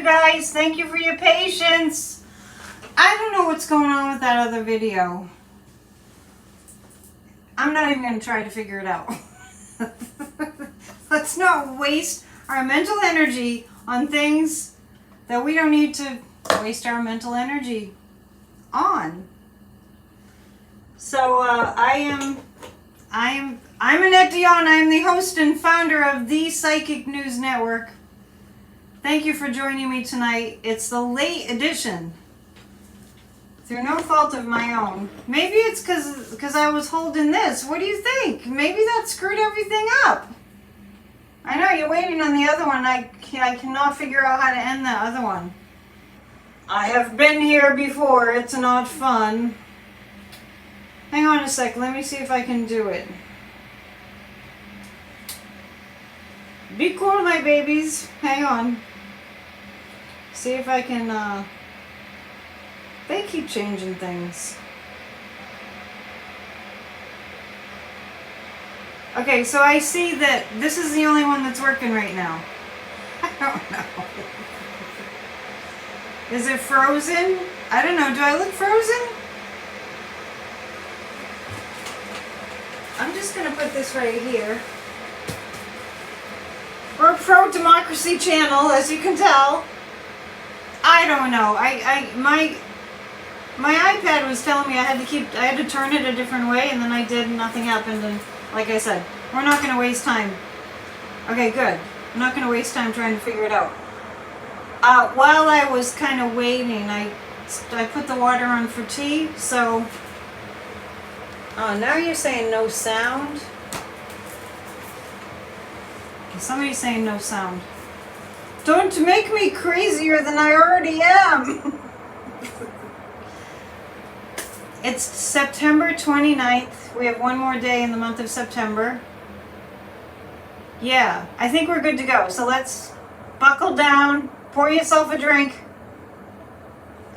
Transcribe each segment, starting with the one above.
guys. Thank you for your patience. I don't know what's going on with that other video. I'm not even going to try to figure it out. Let's not waste our mental energy on things that we don't need to waste our mental energy on. So I'm Annette Dion. I am the host and founder of the Psychic News Network. Thank you for joining me tonight. It's the late edition. Through no fault of my own. Maybe it's because I was holding this. What do you think? Maybe that screwed everything up. I know you're waiting on the other one. I cannot figure out how to end the other one. I have been here before. It's not fun. Hang on a sec. Let me see if I can do it. Be cool, my babies. Hang on. See if I can, they keep changing things. Okay, so I see that this is the only one that's working right now. I don't know. Is it frozen? I don't know. Do I look frozen? I'm just going to put this right here. We're a pro-democracy channel, as you can tell. I don't know. My iPad was telling me I had to turn it a different way, and then I did, and nothing happened. And like I said, we're not going to waste time. Okay, good. I'm not going to waste time trying to figure it out. While I was kind of waiting, I put the water on for tea. So, now you're saying no sound. Somebody's saying no sound. Don't make me crazier than I already am. It's September 29th. We have one more day in the month of September. Yeah, I think we're good to go. So let's buckle down, pour yourself a drink,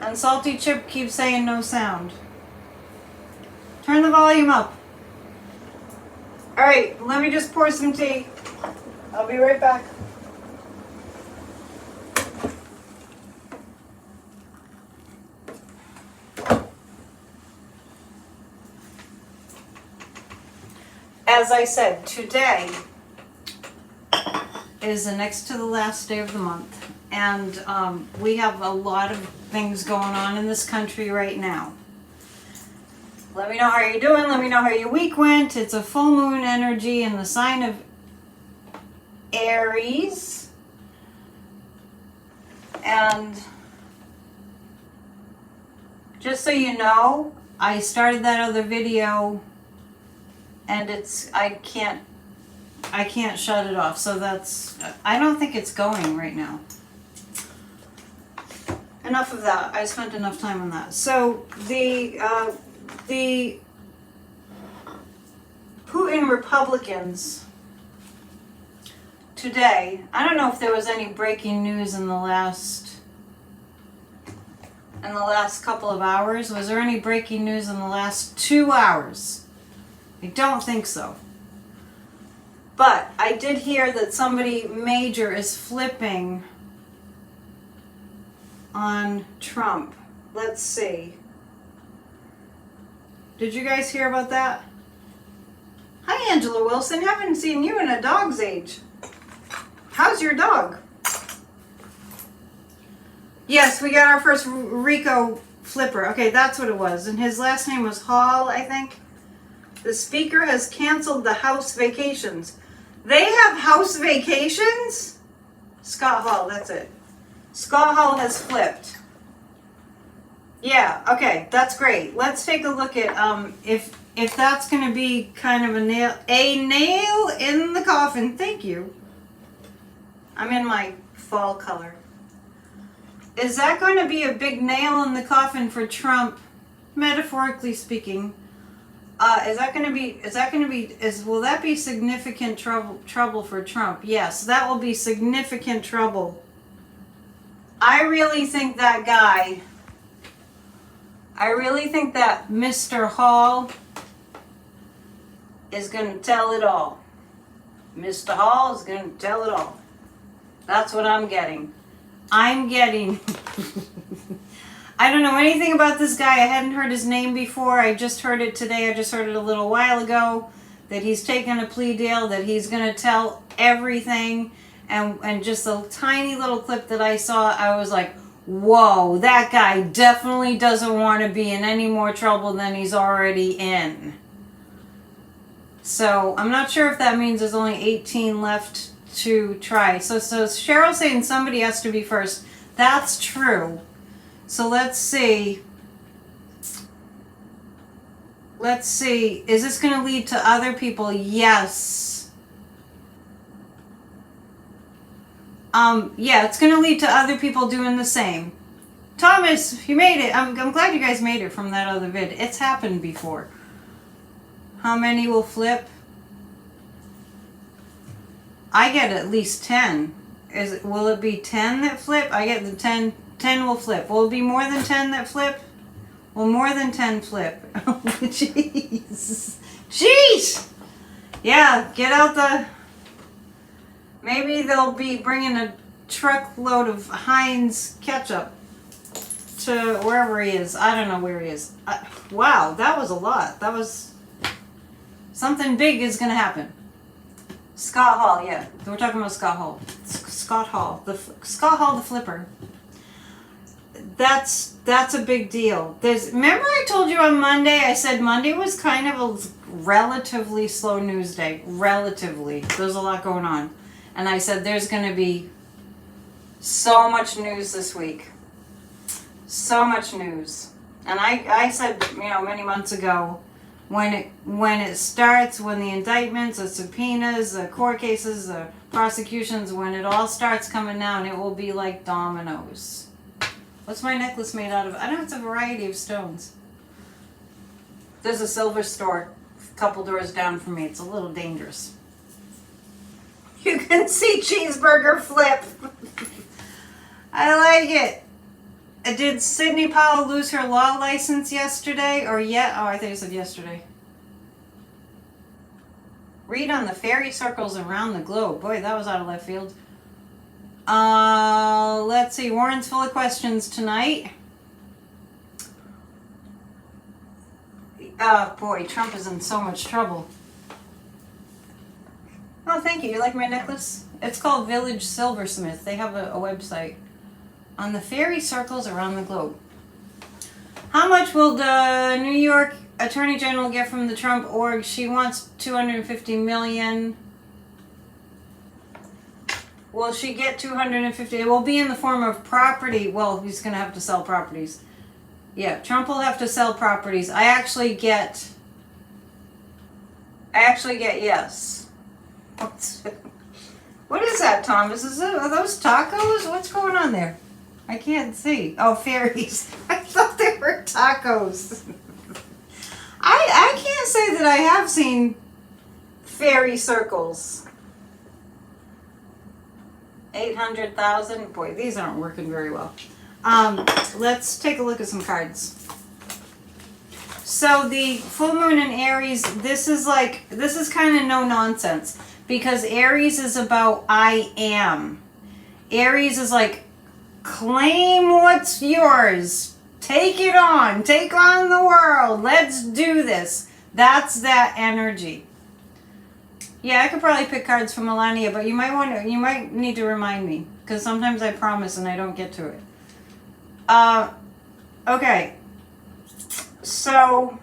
and Salty Chip keeps saying no sound. Turn the volume up. All right, let me just pour some tea. I'll be right back. As I said, today is the next to the last day of the month, and we have a lot of things going on in this country right now. Let me know how you're doing. Let me know how your week went. It's a full moon energy in the sign of Aries, and just so you know, I started that other video and I can't shut it off, so I don't think it's going right now. Enough of that. I spent enough time on that. So the Putin Republicans today, I don't know if there was any breaking news in the last couple of hours. Was there any breaking news in the last 2 hours? I don't think so. But I did hear that somebody major is flipping on Trump. Let's see. Did you guys hear about that? Hi, Angela Wilson. Haven't seen you in a dog's age. How's your dog? Yes, we got our first Rico flipper. Okay, that's what it was. And his last name was Hall, I think. The speaker has canceled the House vacations. They have House vacations? Scott Hall, that's it. Scott Hall has flipped. Yeah, okay, that's great. Let's take a look at if that's going to be kind of a nail in the coffin. Thank you. I'm in my fall color. Is that going to be a big nail in the coffin for Trump, metaphorically speaking? Will that be significant trouble for Trump? Yes, that will be significant trouble. I really think that Mr. Hall is going to tell it all. Mr. Hall is going to tell it all. That's what I'm getting. I'm getting... I don't know anything about this guy. I hadn't heard his name before. I just heard it today. I just heard it a little while ago. That he's taken a plea deal. That he's going to tell everything. And just a tiny little clip that I saw, I was like, whoa, that guy definitely doesn't want to be in any more trouble than he's already in. So I'm not sure if that means there's only 18 left to try. So Cheryl's saying somebody has to be first. That's true. So let's see. Let's see. Is this going to lead to other people? Yes. Yeah, it's going to lead to other people doing the same. Thomas, you made it. I'm glad you guys made it from that other vid. It's happened before. How many will flip? I get at least 10. Will it be 10 that flip? I get the 10. 10 will flip. Will it be more than 10 that flip? Will more than 10 flip? Oh, jeez. Jeez! Yeah, get out the... Maybe they'll be bringing a truckload of Heinz ketchup to wherever he is. I don't know where he is. Wow, that was a lot. That was... Something big is going to happen. Scott Hall, yeah. We're talking about Scott Hall. Scott Hall. Scott Hall the Flipper. That's a big deal. Remember I told you on Monday, I said Monday was kind of a relatively slow news day. Relatively. There's a lot going on. And I said there's going to be so much news this week. So much news. And I said, many months ago, when it starts, when the indictments, the subpoenas, the court cases, the prosecutions, when it all starts coming down, it will be like dominoes. What's my necklace made out of? I know it's a variety of stones. There's a silver store a couple doors down from me. It's a little dangerous. You can see cheeseburger flip. I like it. Did Sidney Powell lose her law license yesterday or yet? Oh, I think it said yesterday. Read on the fairy circles around the globe. Boy, that was out of left field. Let's see. Warren's full of questions tonight. Oh, boy, Trump is in so much trouble. Oh, thank you. You like my necklace? It's called Village Silversmith. They have a website. On the fairy circles around the globe. How much will the New York Attorney General get from the Trump org? She wants $250 million. Will she get 250? It will be in the form of property. Well, he's going to have to sell properties. Yeah, Trump will have to sell properties. I actually get yes. What is that, Thomas? Are those tacos? What's going on there? I can't see. Oh, fairies. I thought they were tacos. I can't say that I have seen fairy circles. 800,000. Boy, these aren't working very well. Let's take a look at some cards. So the full moon in Aries, this is kind of no nonsense because Aries is about I am. Aries is like, claim what's yours. Take it on. Take on the world. Let's do this. That's that energy. Yeah, I could probably pick cards from Melania, but you might need to remind me because sometimes I promise and I don't get to it. Okay. So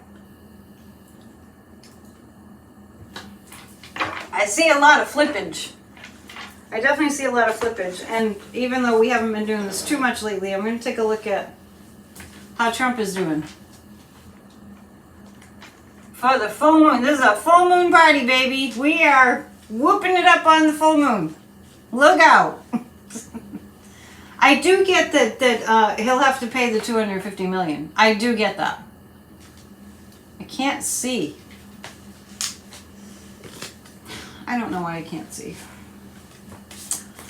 I see a lot of flippage. I definitely see a lot of flippage, and even though we haven't been doing this too much lately, I'm going to take a look at how Trump is doing. For the full moon, this is a full moon party, baby. We are whooping it up on the full moon. Look out. I do get that he'll have to pay the $250 million. I do get that. I can't see. I don't know why I can't see.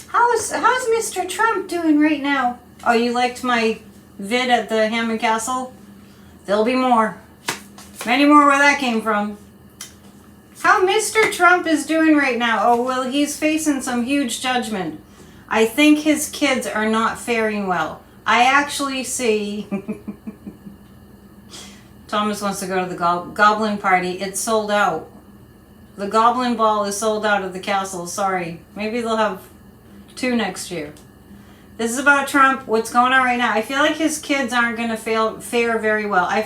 How's Mr. Trump doing right now? Oh, you liked my vid at the Hammond Castle? There'll be more. Many more where that came from. How Mr. Trump is doing right now? Oh, well, he's facing some huge judgment. I think his kids are not faring well. I actually see... Thomas wants to go to the Goblin Party. It's sold out. The Goblin Ball is sold out of the castle. Sorry. Maybe they'll have 2 next year. This is about Trump. What's going on right now? I feel like his kids aren't going to fare very well. I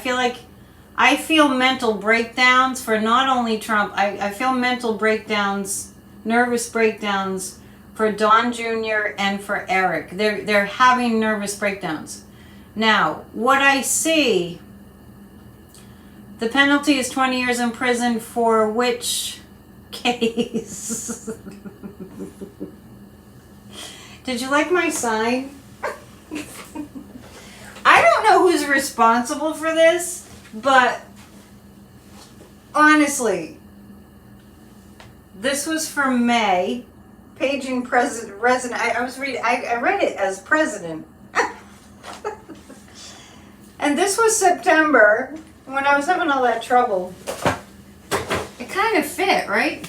feel mental breakdowns for not only Trump. I feel mental breakdowns, nervous breakdowns for Don Jr. and for Eric. They're having nervous breakdowns. Now, what I see... The penalty is 20 years in prison for which case? Did you like my sign? I don't know who's responsible for this, but honestly, this was for May. Paging resident. I read it as president. And this was September. When I was having all that trouble, it kind of fit, right?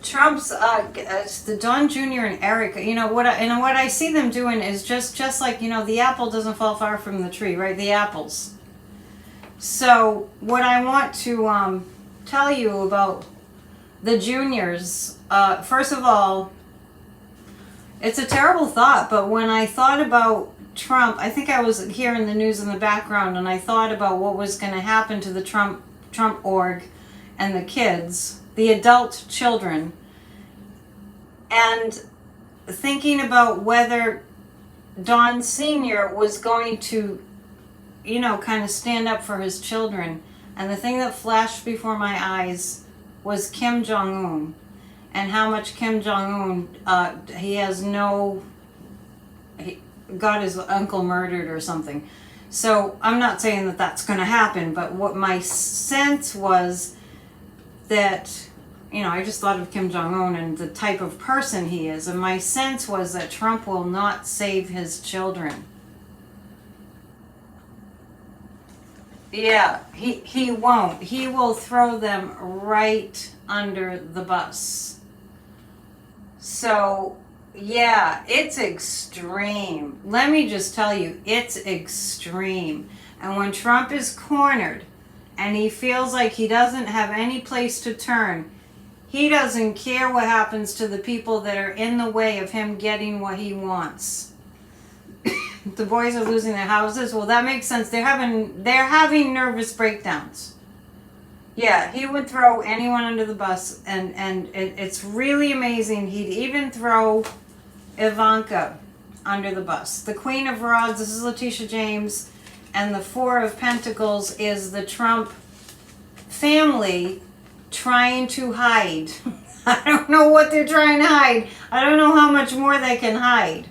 Trump's, the Don Jr. and Eric, what I see them doing is just like, the apple doesn't fall far from the tree, right? The apples. So what I want to tell you about the juniors, first of all, it's a terrible thought, but when I thought about Trump, I think I was hearing the news in the background, and I thought about what was going to happen to the Trump org and the kids, the adult children, and thinking about whether Don Sr. was going to, kind of stand up for his children. And the thing that flashed before my eyes was Kim Jong-un, and how much Kim Jong-un, he has no... got his uncle murdered or something. So I'm not saying that that's going to happen, but what my sense was that, I just thought of Kim Jong-un and the type of person he is, and my sense was that Trump will not save his children. Yeah, he won't. He will throw them right under the bus. So... yeah, it's extreme. Let me just tell you, it's extreme. And when Trump is cornered and he feels like he doesn't have any place to turn, he doesn't care what happens to the people that are in the way of him getting what he wants. The boys are losing their houses. Well, that makes sense. They're having nervous breakdowns. Yeah, he would throw anyone under the bus, and it's really amazing. He'd even throw Ivanka under the bus. The Queen of Rods, this is Letitia James, and the Four of Pentacles is the Trump family trying to hide. I don't know what they're trying to hide. I don't know how much more they can hide.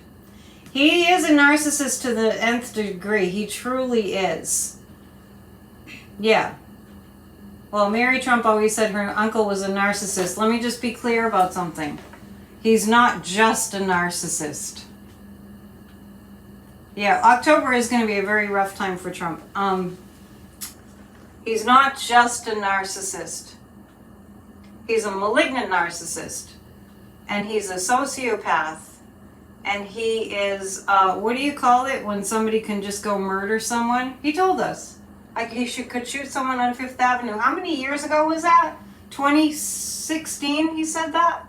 He is a narcissist to the nth degree. He truly is. Yeah. Well, Mary Trump always said her uncle was a narcissist. Let me just be clear about something. He's not just a narcissist. Yeah, October is going to be a very rough time for Trump. He's not just a narcissist. He's a malignant narcissist. And he's a sociopath. And he is, what do you call it when somebody can just go murder someone? He told us. Like he could shoot someone on Fifth Avenue. How many years ago was that? 2016 he said that?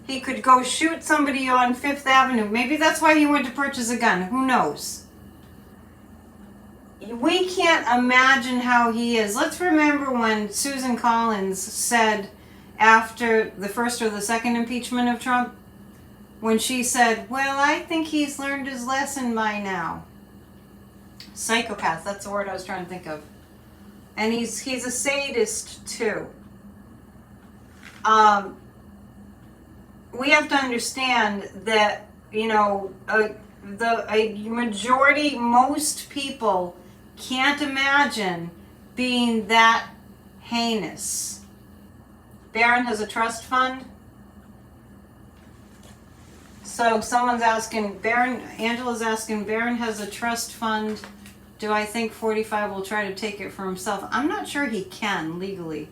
He could go shoot somebody on Fifth Avenue. Maybe that's why he went to purchase a gun. Who knows? We can't imagine how he is. Let's remember when Susan Collins said after the first or the second impeachment of Trump, when she said, well, I think he's learned his lesson by now. Psychopath, that's the word I was trying to think of. And he's a sadist too. We have to understand that, a majority, most people can't imagine being that heinous. Barron has a trust fund. So someone's asking, Angela's asking, Barron has a trust fund. Do I think 45 will try to take it for himself? I'm not sure he can legally.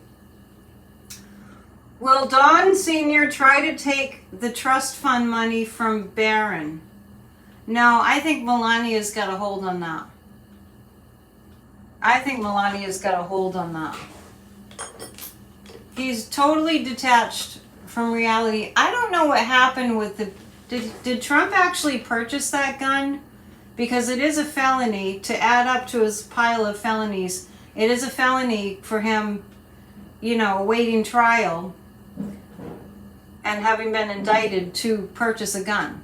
Will Don Sr. try to take the trust fund money from Barron? No, I think Melania's got a hold on that. I think Melania's got a hold on that. He's totally detached from reality. I don't know what happened with the... Did Trump actually purchase that gun? Because it is a felony to add up to his pile of felonies. It is a felony for him, you know, awaiting trial and having been indicted to purchase a gun.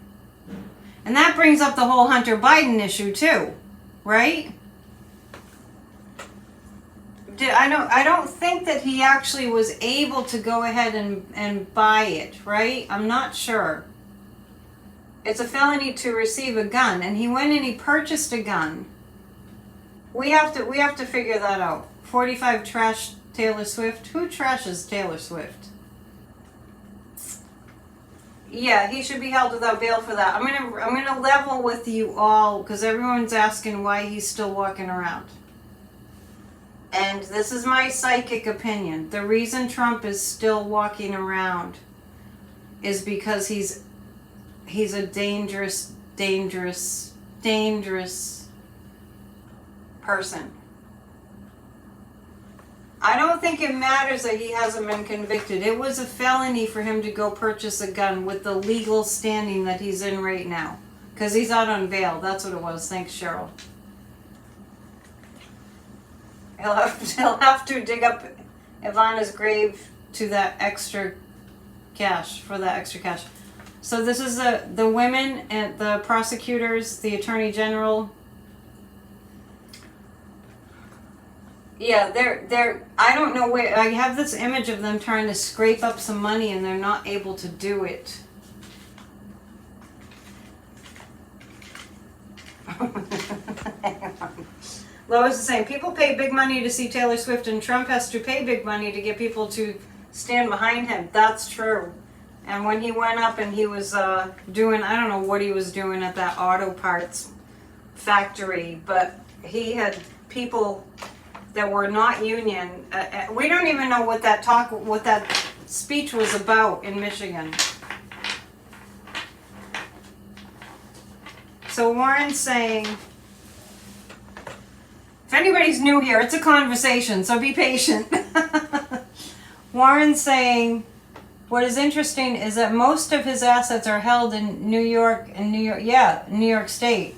And that brings up the whole Hunter Biden issue too, right? I don't think that he actually was able to go ahead and buy it, right? I'm not sure. It's a felony to receive a gun, and he went and he purchased a gun. We have to figure that out. 45 trash Taylor Swift. Who trashes Taylor Swift? Yeah, he should be held without bail for that. I'm gonna level with you all because everyone's asking why he's still walking around. And this is my psychic opinion. The reason Trump is still walking around is because he's a dangerous person. I don't think it matters that he hasn't been convicted. It was a felony for him to go purchase a gun with the legal standing that he's in right now. Because he's out on bail. That's what it was. Thanks, Cheryl. He'll have to dig up Ivana's grave to that extra cash, for that extra cash. So this is the women and the prosecutors, the attorney general. Yeah, they're I don't know where. I have this image of them trying to scrape up some money and they're not able to do it. Lois is saying, people pay big money to see Taylor Swift and Trump has to pay big money to get people to stand behind him. That's true. And when he went up and he was doing, I don't know what he was doing at that auto parts factory, but he had people that were not union. We don't even know what that speech was about in Michigan. So Warren's saying, if anybody's new here, it's a conversation, so be patient. Warren's saying, what is interesting is that most of his assets are held in New York State.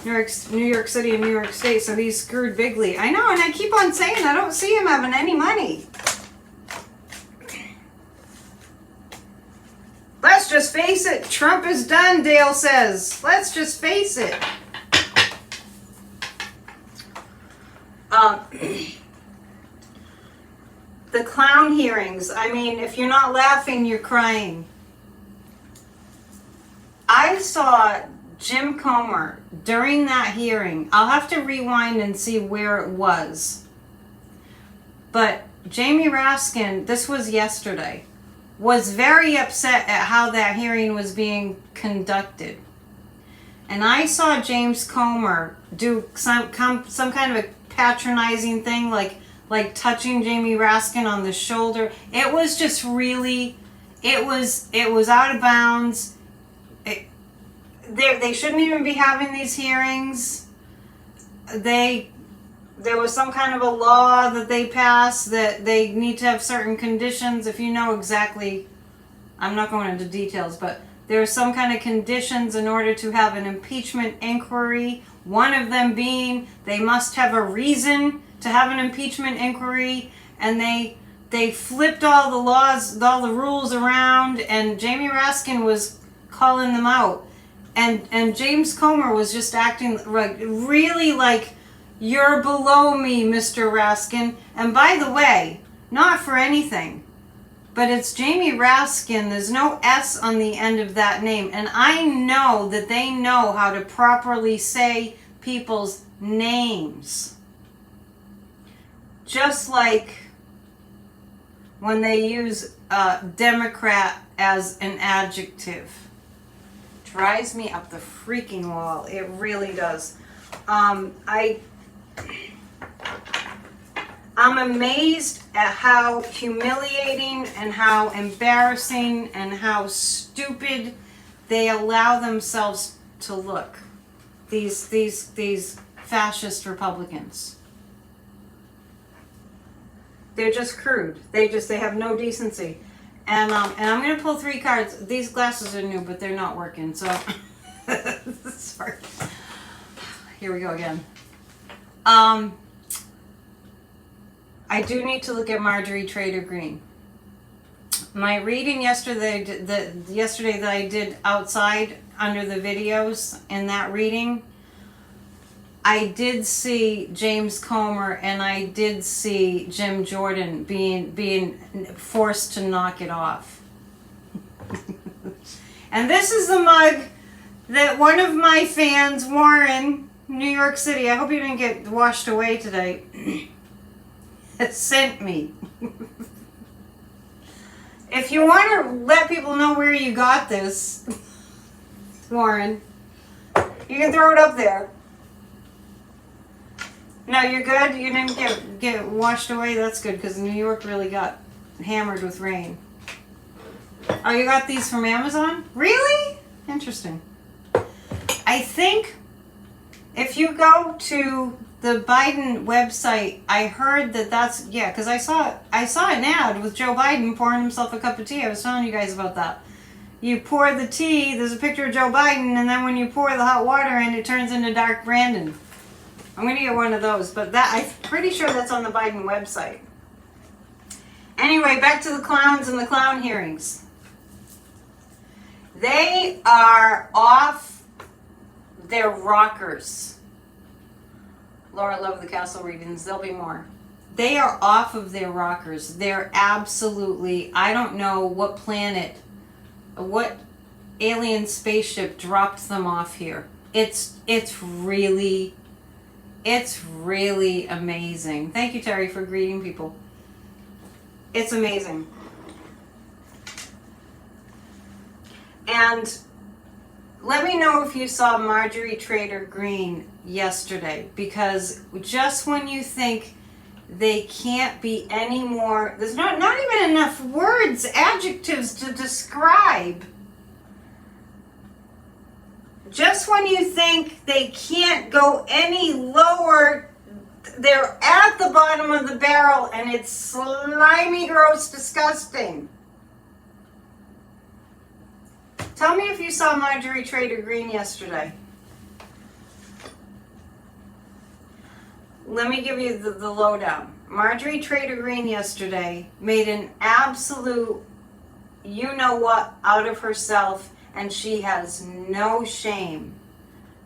New York City and New York State, so he's screwed bigly. I know, and I keep on saying I don't see him having any money. Let's just face it, Trump is done, Dale says. Let's just face it. The clown hearings, I mean, if you're not laughing, you're crying. I saw Jim Comer during that hearing. I'll have to rewind and see where it was. But Jamie Raskin, this was yesterday, was very upset at how that hearing was being conducted. And I saw James Comer do some kind of a patronizing thing, like touching Jamie Raskin on the shoulder. It was just really, it was out of bounds. They shouldn't even be having these hearings. There was some kind of a law that they passed that they need to have certain conditions. If you know exactly, I'm not going into details, but there are some kind of conditions in order to have an impeachment inquiry. One of them being they must have a reason to have an impeachment inquiry, and they flipped all the laws, all the rules around, and Jamie Raskin was calling them out. And James Comer was just acting really like, you're below me, Mr. Raskin. And by the way, not for anything, but it's Jamie Raskin. There's no S on the end of that name. And I know that they know how to properly say people's names. Just like when they use Democrat as an adjective. Drives me up the freaking wall. It really does. I'm amazed at how humiliating and how embarrassing and how stupid they allow themselves to look. These fascist Republicans. They're just crude. They have no decency. And I'm gonna pull 3 cards. These glasses are new, but they're not working. So sorry. Here we go again. I do need to look at Marjorie Taylor Greene. My reading yesterday that I did outside under the videos, in that reading, I did see James Comer and I did see Jim Jordan being forced to knock it off. And this is the mug that one of my fans, Warren, New York City, I hope you didn't get washed away today, sent me. If you want to let people know where you got this, Warren, you can throw it up there. No, you're good? You didn't get washed away? That's good, because New York really got hammered with rain. Oh, you got these from Amazon? Really? Interesting. I think if you go to the Biden website, I heard that's, yeah, because I saw an ad with Joe Biden pouring himself a cup of tea. I was telling you guys about that. You pour the tea, there's a picture of Joe Biden, and then when you pour the hot water in, it turns into dark Brandon. I'm going to get one of those, but I'm pretty sure that's on the Biden website. Anyway, back to the clowns and the clown hearings. They are off their rockers. Laura loved the castle readings. There'll be more. They are off of their rockers. They're absolutely, I don't know what planet, what alien spaceship dropped them off here. It's really amazing. Thank you, Terry, for greeting people. It's amazing. And let me know if you saw Marjorie Taylor Greene yesterday, because just when you think they can't be any more, there's not even enough words, adjectives to describe. Just when you think they can't go any lower, they're at the bottom of the barrel, and it's slimy, gross, disgusting. Tell me if you saw Marjorie Taylor Greene yesterday. Let me give you the lowdown. Marjorie Taylor Greene yesterday made an absolute you-know-what out of herself, and she has no shame.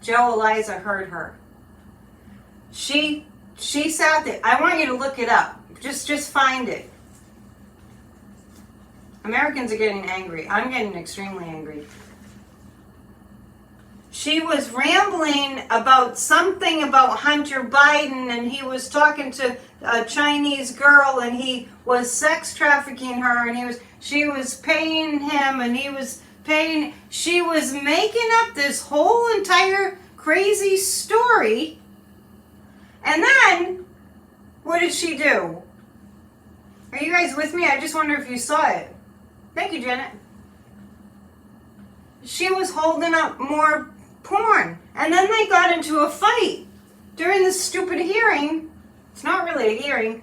Joe Eliza heard her. She sat there. I want you to look it up. Just find it. Americans are getting angry. I'm getting extremely angry. She was rambling about something about Hunter Biden, and he was talking to a Chinese girl, and he was sex trafficking her, and she was paying him, and he was paying. She was making up this whole entire crazy story. And then, what did she do? Are you guys with me? I just wonder if you saw it. Thank you, Janet. She was holding up more porn. And then they got into a fight during this stupid hearing. It's not really a hearing.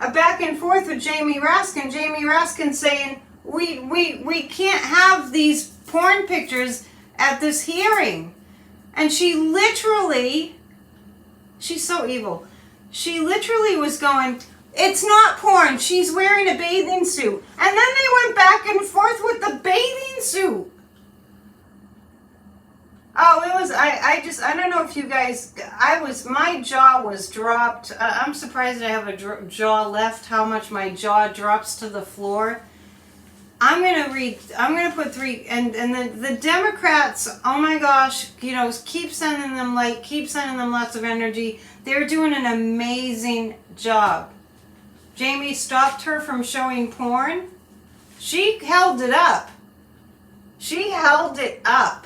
A back and forth with Jamie Raskin. Jamie Raskin saying, we can't have these porn pictures at this hearing. And she literally, she's so evil. She literally was going, it's not porn. She's wearing a bathing suit. And then they went back and forth with the bathing suit. Oh, it was, I don't know if you guys, my jaw was dropped. I'm surprised I have a jaw left, how much my jaw drops to the floor. I'm going to put 3, and the Democrats, oh my gosh, keep sending them light, keep sending them lots of energy. They're doing an amazing job. Jamie stopped her from showing porn. She held it up. She held it up.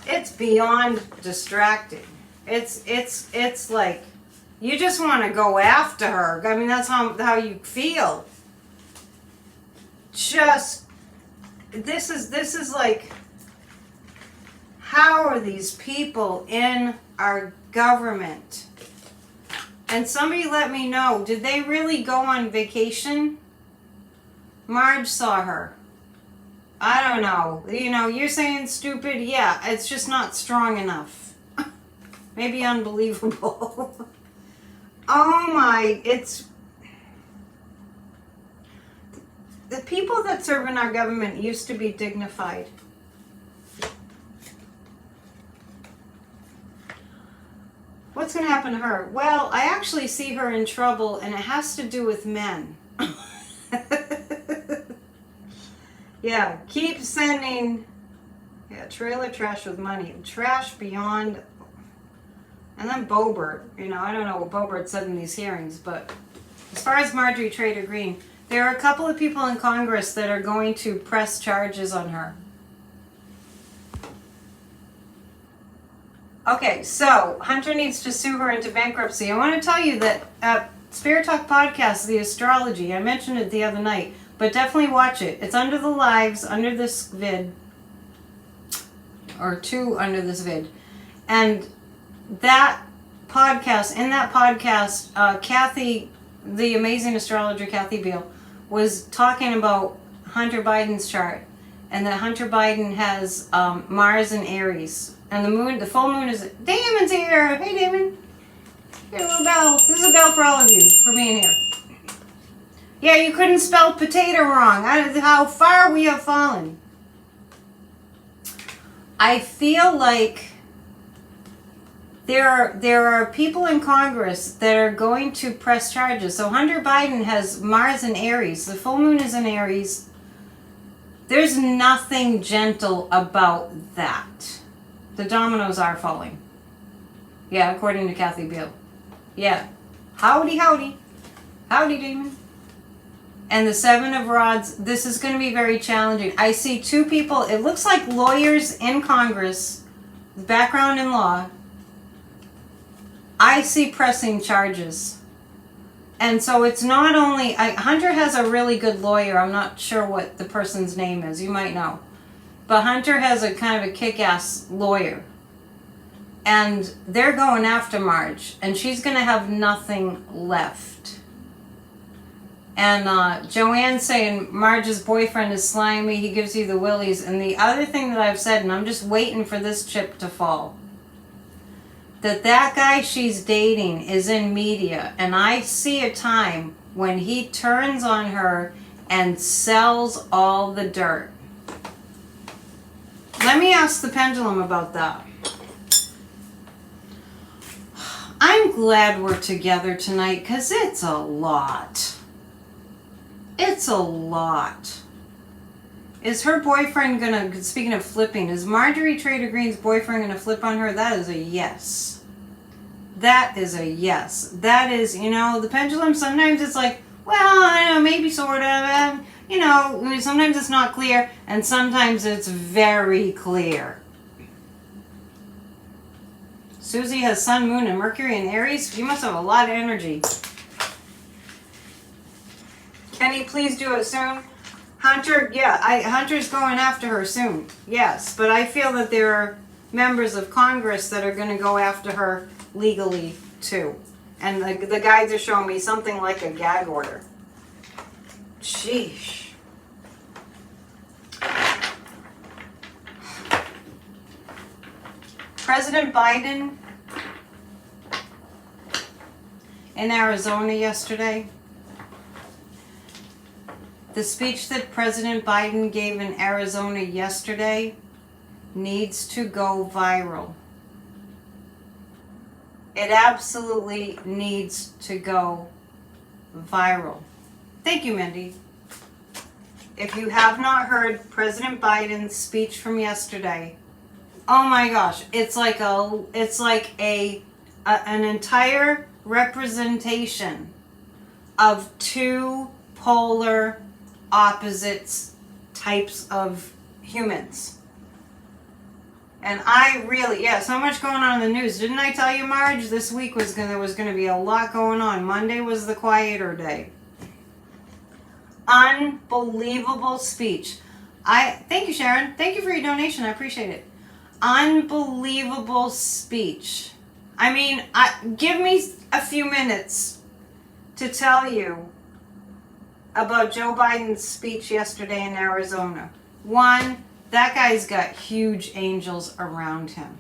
It's beyond distracting. It's like, You just want to go after her. I mean, that's how you feel. Just, this is like, how are these people in our government? And somebody let me know, did they really go on vacation? Marge saw her. I don't know. You know, you're saying stupid. Yeah, it's just not strong enough. Maybe unbelievable. Oh my, it's... The people that serve in our government used to be dignified. What's going to happen to her? Well, I actually see her in trouble, and it has to do with men. Yeah, keep sending... Yeah, trailer trash with money. Trash beyond... And then Boebert. You know, I don't know what Boebert said in these hearings, but as far as Marjorie Taylor Greene, there are a couple of people in Congress that are going to press charges on her. Okay, so Hunter needs to sue her into bankruptcy. I want to tell you that Spirit Talk Podcast, The Astrology, I mentioned it the other night, but definitely watch it. It's under the lives, under this vid, or two under this vid. And that podcast, in that podcast, Kathy, the amazing astrologer Kathy Beale, was talking about Hunter Biden's chart, and that Hunter Biden has Mars in Aries, and the moon, the full moon is... Damon's here! Hey, Damon! Here, little bell. This is a bell for all of you for being here. Yeah, you couldn't spell potato wrong. How far we have fallen. I feel like there are people in Congress that are going to press charges. So Hunter Biden has Mars in Aries. The full moon is in Aries. There's nothing gentle about that. The dominoes are falling. Yeah, according to Kathy Beale. Yeah. Howdy, howdy. Howdy, Damon. And the Seven of Rods, this is going to be very challenging. I see two people, it looks like lawyers in Congress, background in law. I see pressing charges. And so it's not only... Hunter has a really good lawyer. I'm not sure what the person's name is. You might know. But Hunter has a kind of a kick-ass lawyer. And they're going after Marge. And she's going to have nothing left. And Joanne's saying Marge's boyfriend is slimy. He gives you the willies. And the other thing that I've said, and I'm just waiting for this chip to fall, that guy she's dating is in media, and I see a time when he turns on her and sells all the dirt. Let me ask the pendulum about that. I'm glad we're together tonight, because it's a lot. It's a lot. Is her boyfriend gonna, speaking of flipping, is Marjorie Taylor Greene's boyfriend gonna flip on her? That is a yes. That is a yes. That is, you know, the pendulum, sometimes it's like, well, I don't know, maybe sort of, you know, sometimes it's not clear, and sometimes it's very clear. Susie has Sun, Moon, and Mercury in Aries. You must have a lot of energy. Kenny, please do it soon. Hunter, yeah, Hunter's going after her soon. Yes, but I feel that there are members of Congress that are going to go after her legally too. And the guides are showing me something like a gag order. Sheesh. President Biden in Arizona yesterday. The speech that President Biden gave in Arizona yesterday needs to go viral. It absolutely needs to go viral. Thank you, Mindy. If you have not heard President Biden's speech from yesterday, oh my gosh, it's like an entire representation of two polar opposites types of humans. And I really, yeah, so much going on in the news. Didn't I tell you, Marge, this week there was going to be a lot going on. Monday was the quieter day. Unbelievable speech. Thank you, Sharon. Thank you for your donation. I appreciate it. Unbelievable speech. I mean, give me a few minutes to tell you about Joe Biden's speech yesterday in Arizona. One, that guy's got huge angels around him.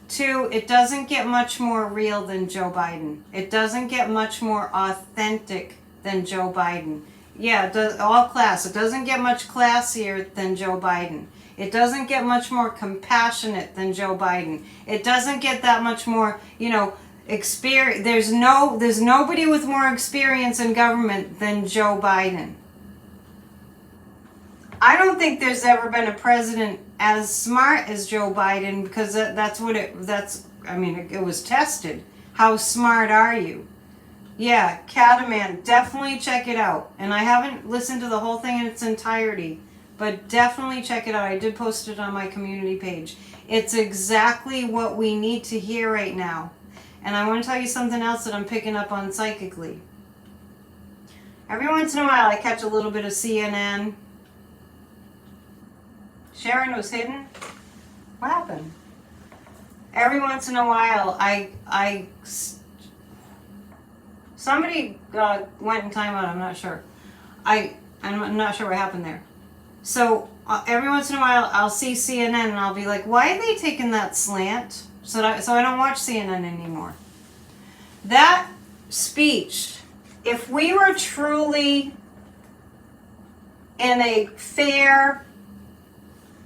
Two, it doesn't get much more real than Joe Biden. It doesn't get much more authentic than Joe Biden. Yeah, it does, all class. It doesn't get much classier than Joe Biden. It doesn't get much more compassionate than Joe Biden. It doesn't get that much more, experience. There's nobody with more experience in government than Joe Biden. I don't think there's ever been a president as smart as Joe Biden, because it was tested. How smart are you? Yeah, Catamount, definitely check it out. And I haven't listened to the whole thing in its entirety, but definitely check it out. I did post it on my community page. It's exactly what we need to hear right now. And I want to tell you something else that I'm picking up on psychically. Every once in a while I catch a little bit of CNN. Sharon was hidden. What happened? Every once in a while, somebody went in timeout. I'm not sure. I'm not sure what happened there. So every once in a while, I'll see CNN and I'll be like, "Why are they taking that slant?" So I don't watch CNN anymore. That speech, if we were truly in a fair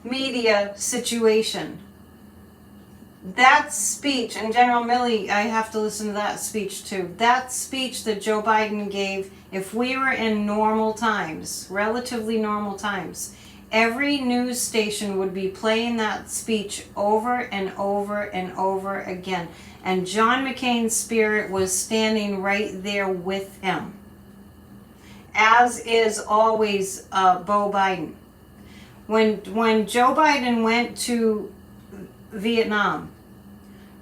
media situation, that speech, and General Milley, I have to listen to that speech too. That speech that Joe Biden gave, if we were in normal times, relatively normal times, every news station would be playing that speech over and over and over again. And John McCain's spirit was standing right there with him, as is always Beau Biden. When Joe Biden went to Vietnam,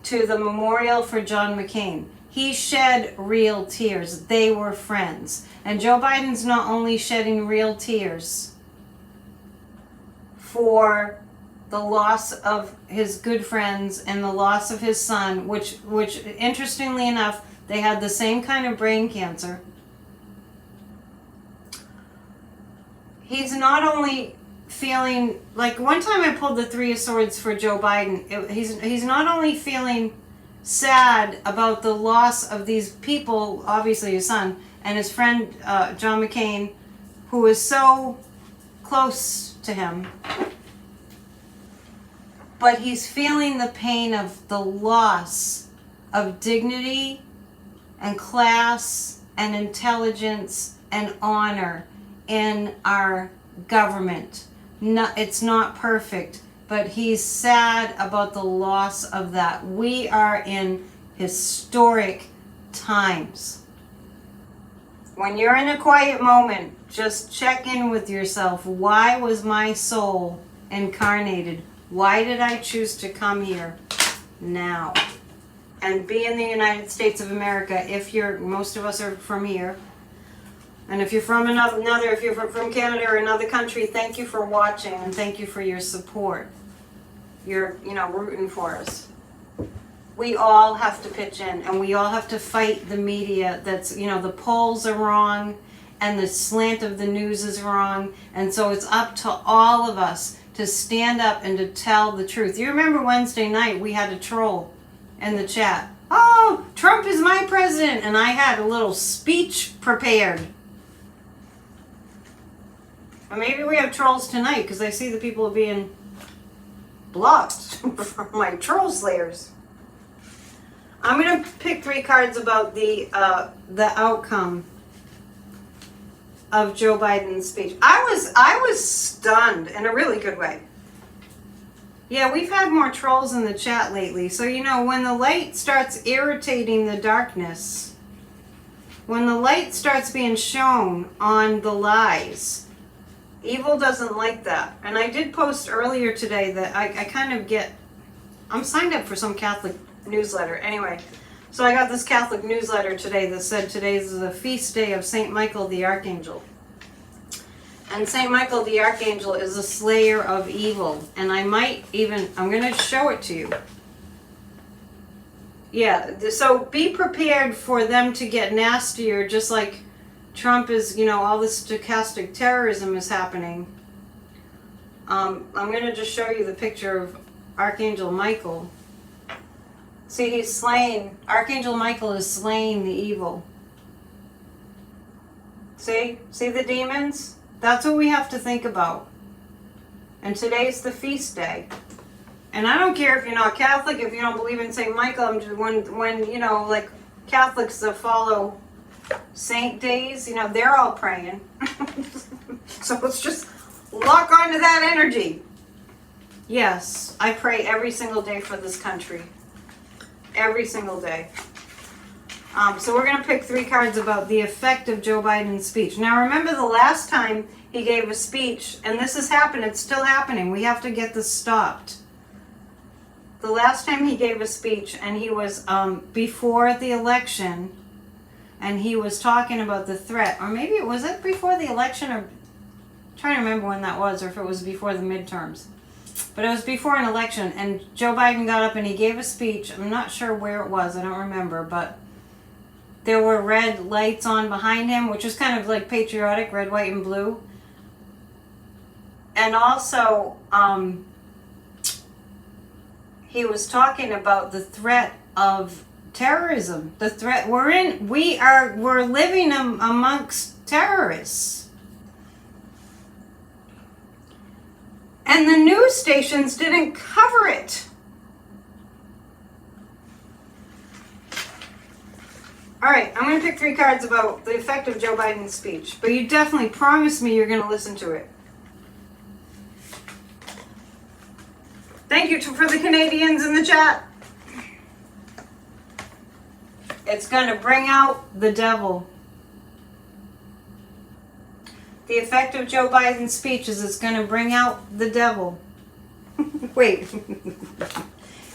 to the memorial for John McCain, he shed real tears. They were friends. And Joe Biden's not only shedding real tears for the loss of his good friends and the loss of his son, which interestingly enough, they had the same kind of brain cancer. He's not only feeling like, one time I pulled the Three of Swords for Joe Biden. He's not only feeling sad about the loss of these people, obviously his son and his friend John McCain, who is so close to him, but he's feeling the pain of the loss of dignity and class and intelligence and honor in our government. No, it's not perfect, but he's sad about the loss of that. We are in historic times. When you're in a quiet moment, just check in with yourself. Why was my soul incarnated? Why did I choose to come here now and be in the United States of America? Most of us are from here. And if you're from if you're from Canada or another country, thank you for watching and thank you for your support. You're, rooting for us. We all have to pitch in and we all have to fight the media that's, the polls are wrong and the slant of the news is wrong. And so it's up to all of us to stand up and to tell the truth. You remember Wednesday night we had a troll in the chat. "Oh, Trump is my president." And I had a little speech prepared. Well, maybe we have trolls tonight because I see the people are being blocked from my troll slayers. I'm going to pick 3 cards about the outcome of Joe Biden's speech. I was stunned in a really good way. Yeah, we've had more trolls in the chat lately. So, when the light starts irritating the darkness, when the light starts being shown on the lies, Evil doesn't like that. And I did post earlier today that I kind of get, I'm signed up for some Catholic newsletter. Anyway, so I got this Catholic newsletter today that said today is the feast day of St. Michael the Archangel. And St. Michael the Archangel is a slayer of evil. And I might even, I'm going to show it to you. Yeah, so be prepared for them to get nastier, just like Trump is, all this stochastic terrorism is happening. I'm going to just show you the picture of Archangel Michael. See, he's slain. Archangel Michael is slaying the evil. See the demons? That's what we have to think about. And today's the feast day. And I don't care if you're not Catholic, if you don't believe in St. Michael. I'm just, when like Catholics that follow saint days, they're all praying. So let's just lock onto that energy. Yes, I pray every single day for this country. Every single day. So we're going to pick 3 cards about the effect of Joe Biden's speech. Now remember the last time he gave a speech, and this has happened, it's still happening. We have to get this stopped. The last time he gave a speech, and he was before the election, and he was talking about the threat, or maybe was it before the election, or I'm trying to remember when that was, or if it was before the midterms. But it was before an election, and Joe Biden got up and he gave a speech. I'm not sure where it was, I don't remember, but there were red lights on behind him, which was kind of like patriotic, red, white, and blue. And also, he was talking about the threat of terrorism. The threat we're in. We're living amongst terrorists. And the news stations didn't cover it. All right, I'm going to pick 3 cards about the effect of Joe Biden's speech. But you definitely promise me you're going to listen to it. Thank you for the Canadians in the chat. It's going to bring out the devil. The effect of Joe Biden's speech is it's going to bring out the devil. Wait.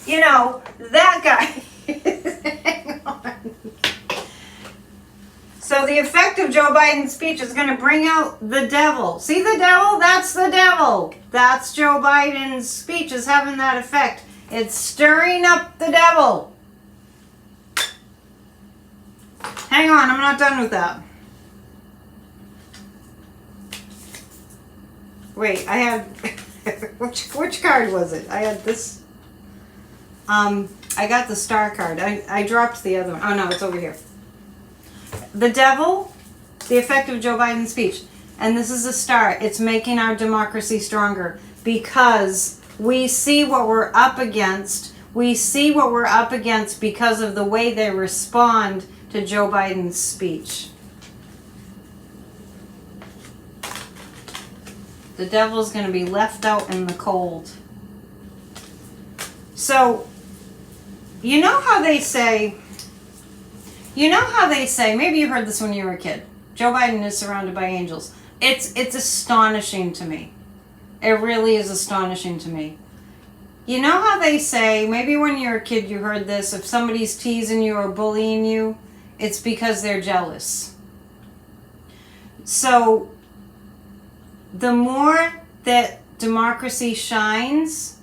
That guy. Hang on. So the effect of Joe Biden's speech is going to bring out the devil. See the devil? That's the devil. That's Joe Biden's speech is having that effect. It's stirring up the devil. Hang on, I'm not done with that. Wait, I had... which card was it? I had this... I got the star card. I dropped the other one. Oh no, it's over here. The devil, the effect of Joe Biden's speech. And this is a star. It's making our democracy stronger because we see what we're up against. We see what we're up against because of the way they respond to Joe Biden's speech. The devil's going to be left out in the cold. So, you know how they say, maybe you heard this when you were a kid, Joe Biden is surrounded by angels. It's astonishing to me. It really is astonishing to me. You know how they say, maybe when you're a kid you heard this, if somebody's teasing you or bullying you, it's because they're jealous. So, the more that democracy shines,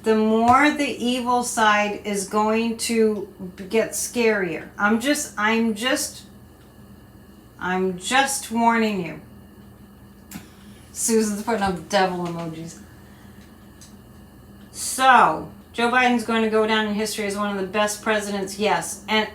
the more the evil side is going to get scarier. I'm just warning you. Susan's putting up devil emojis. So, Joe Biden's going to go down in history as one of the best presidents, yes. And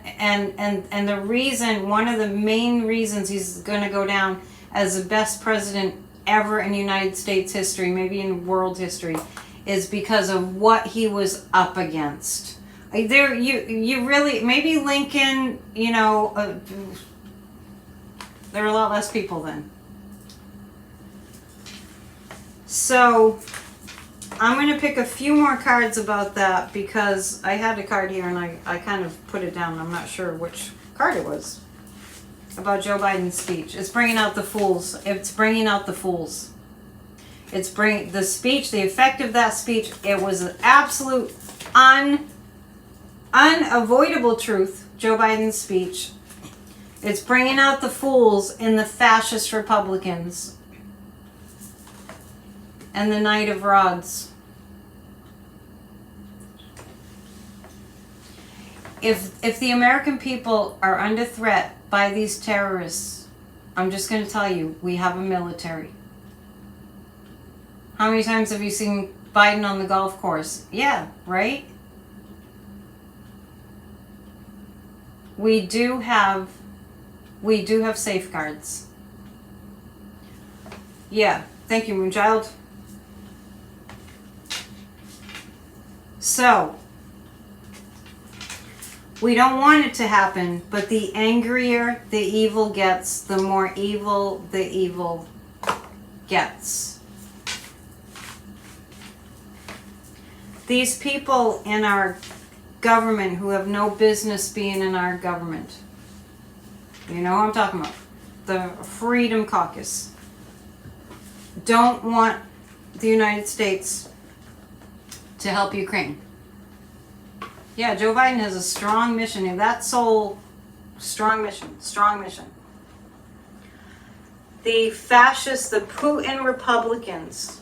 the reason, one of the main reasons he's going to go down as the best president ever in United States history, maybe in world history, is because of what he was up against. There, you really, maybe Lincoln, there were a lot less people then. So, I'm going to pick a few more cards about that because I had a card here and I kind of put it down. I'm not sure which card it was. About Joe Biden's speech. It's bringing out the fools. It's bringing out the fools. It's bring the speech, the effect of that speech. It was an absolute unavoidable truth. Joe Biden's speech. It's bringing out the fools in the fascist Republicans and the Knight of Rods. If the American people are under threat by these terrorists, I'm just going to tell you, we have a military. How many times have you seen Biden on the golf course? Yeah, right? We do have safeguards. Yeah, thank you, Moonchild. So, we don't want it to happen, but the angrier the evil gets, the more evil the evil gets. These people in our government who have no business being in our government, you know what I'm talking about, the Freedom Caucus, don't want the United States to help Ukraine. Yeah, Joe Biden has a strong mission. That soul, strong mission. The fascists, the Putin Republicans,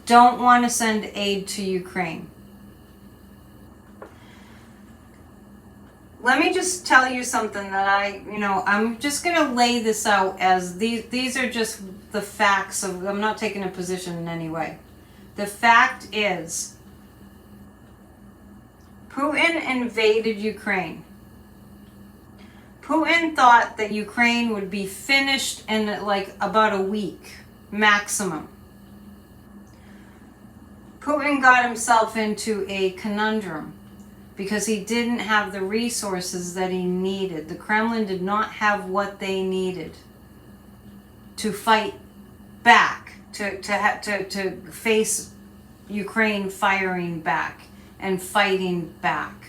don't want to send aid to Ukraine. Let me just tell you something that I'm just going to lay this out as these are just the facts of, I'm not taking a position in any way. The fact is, Putin invaded Ukraine. Putin thought that Ukraine would be finished in like about a week, maximum. Putin got himself into a conundrum because he didn't have the resources that he needed. The Kremlin did not have what they needed to fight back, to face Ukraine firing back and fighting back.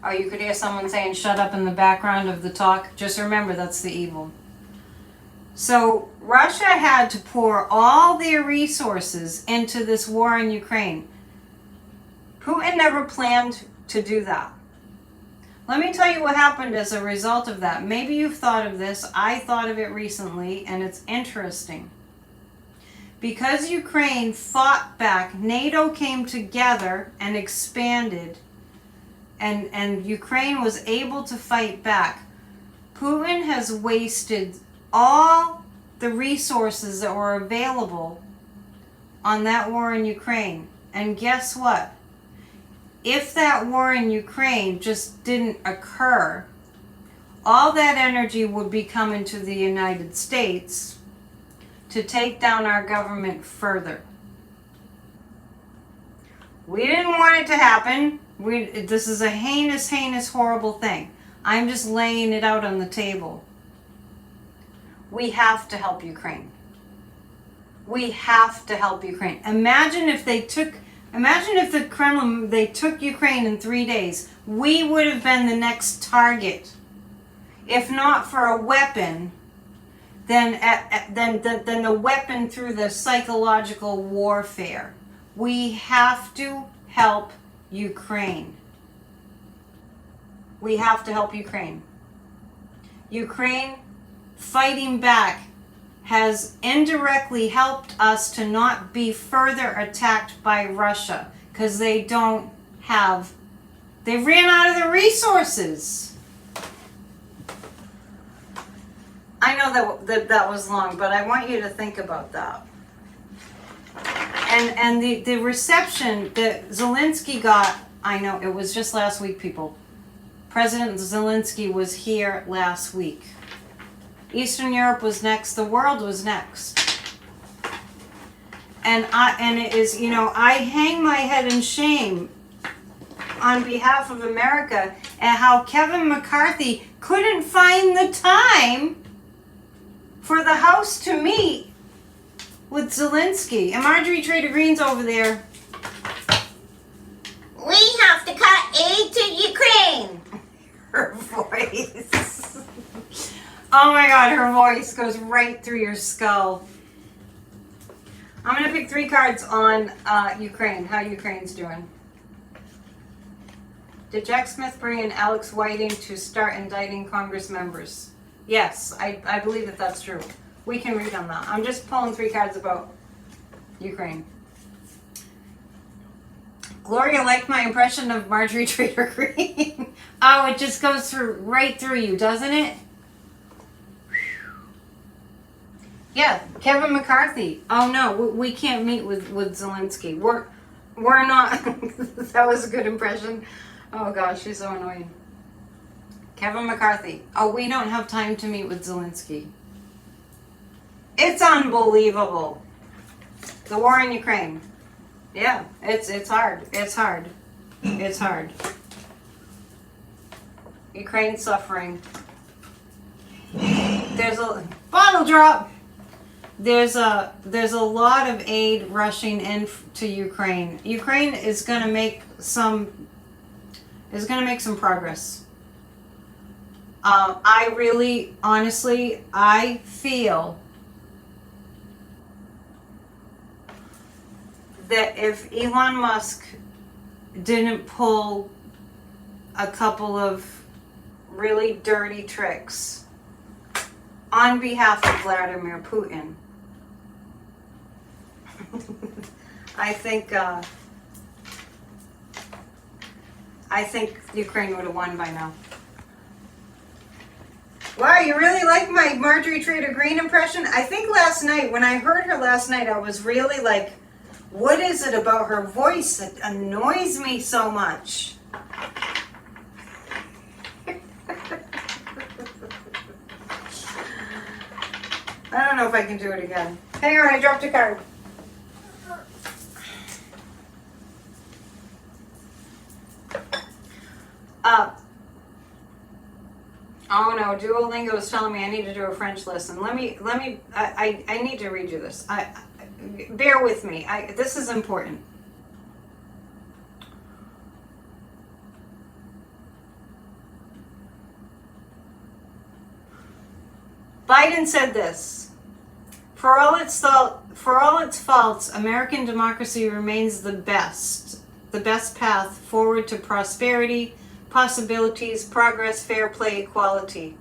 Oh, you could hear someone saying shut up in the background of the talk. Just remember, that's the evil. So Russia had to pour all their resources into this war in Ukraine. Putin never planned to do that. Let me tell you what happened as a result of that. Maybe you've thought of this. I thought of it recently, and it's interesting. Because Ukraine fought back, NATO came together and expanded, and Ukraine was able to fight back. Putin has wasted all the resources that were available on that war in Ukraine. And guess what? If that war in Ukraine just didn't occur, all that energy would be coming to the United States to take down our government further. We didn't want it to happen. This is a heinous, heinous, horrible thing. I'm just laying it out on the table. We have to help Ukraine. We have to help Ukraine. Imagine if the Kremlin, they took Ukraine in 3 days. We would have been the next target. If not for a weapon, then the weapon through the psychological warfare. We have to help Ukraine. We have to help Ukraine. Ukraine fighting back has indirectly helped us to not be further attacked by Russia because they ran out of the resources. I know that was long, but I want you to think about that. And the reception that Zelensky got, I know, it was just last week, people. President Zelensky was here last week. Eastern Europe was next. The world was next. And it is, I hang my head in shame on behalf of America at how Kevin McCarthy couldn't find the time for the House to meet with Zelensky. And Marjorie Trader Greene's over there. We have to cut aid to Ukraine. Her voice. Oh my God, her voice goes right through your skull. I'm going to pick 3 cards on Ukraine, how Ukraine's doing. Did Jack Smith bring in Alex Whiting to start indicting Congress members? Yes, I believe that that's true. We can read on that. I'm just pulling 3 cards about Ukraine. Gloria liked my impression of Marjorie Taylor Greene. Oh, it just goes through right through you, doesn't it? Yeah, Kevin McCarthy. Oh no, we can't meet with Zelensky. We're not. That was a good impression. Oh gosh, she's so annoying. Kevin McCarthy. Oh, we don't have time to meet with Zelensky. It's unbelievable. The war in Ukraine. Yeah, it's hard. It's hard. It's hard. Ukraine suffering. There's a bottle drop. There's a lot of aid rushing in to Ukraine. Ukraine is going to make some progress. I really, honestly, I feel that if Elon Musk didn't pull a couple of really dirty tricks on behalf of Vladimir Putin, I think Ukraine would have won by now. Wow, you really like my Marjorie Taylor Greene impression? I think last night, when I heard her last night, I was really like, what is it about her voice that annoys me so much? I don't know if I can do it again. Hang on, I dropped a card. Oh no, Duolingo is telling me I need to do a French lesson. I need to read you this. Bear with me. This is important. Biden said this: For all its faults, American democracy remains the best path forward to prosperity, possibilities, progress, fair play, equality.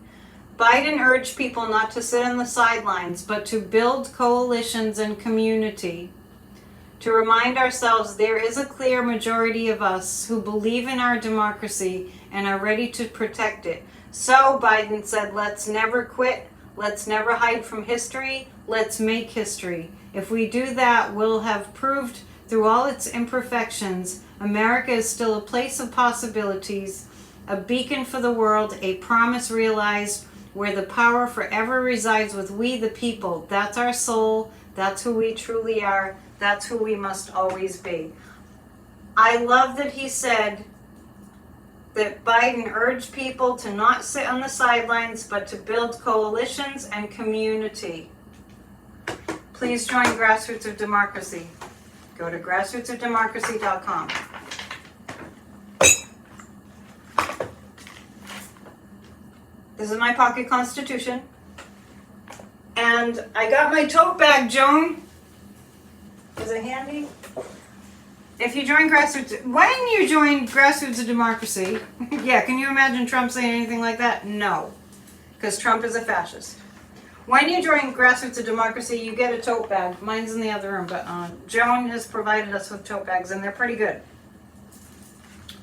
Biden urged people not to sit on the sidelines, but to build coalitions and community. To remind ourselves there is a clear majority of us who believe in our democracy and are ready to protect it. So, Biden said, let's never quit. Let's never hide from history. Let's make history. If we do that, we'll have proved through all its imperfections, America is still a place of possibilities, a beacon for the world, a promise realized, where the power forever resides with we the people. That's our soul. That's who we truly are. That's who we must always be. I love that he said that Biden urged people to not sit on the sidelines, but to build coalitions and community. Please join Grassroots of Democracy. Go to grassrootsofdemocracy.com. This is my pocket constitution. And I got my tote bag, Joan. Is it handy? If you join Grassroots, when you join Grassroots of Democracy, yeah, can you imagine Trump saying anything like that? No, because Trump is a fascist. When you join Grassroots of Democracy, you get a tote bag. Mine's in the other room, but Joan has provided us with tote bags, and they're pretty good.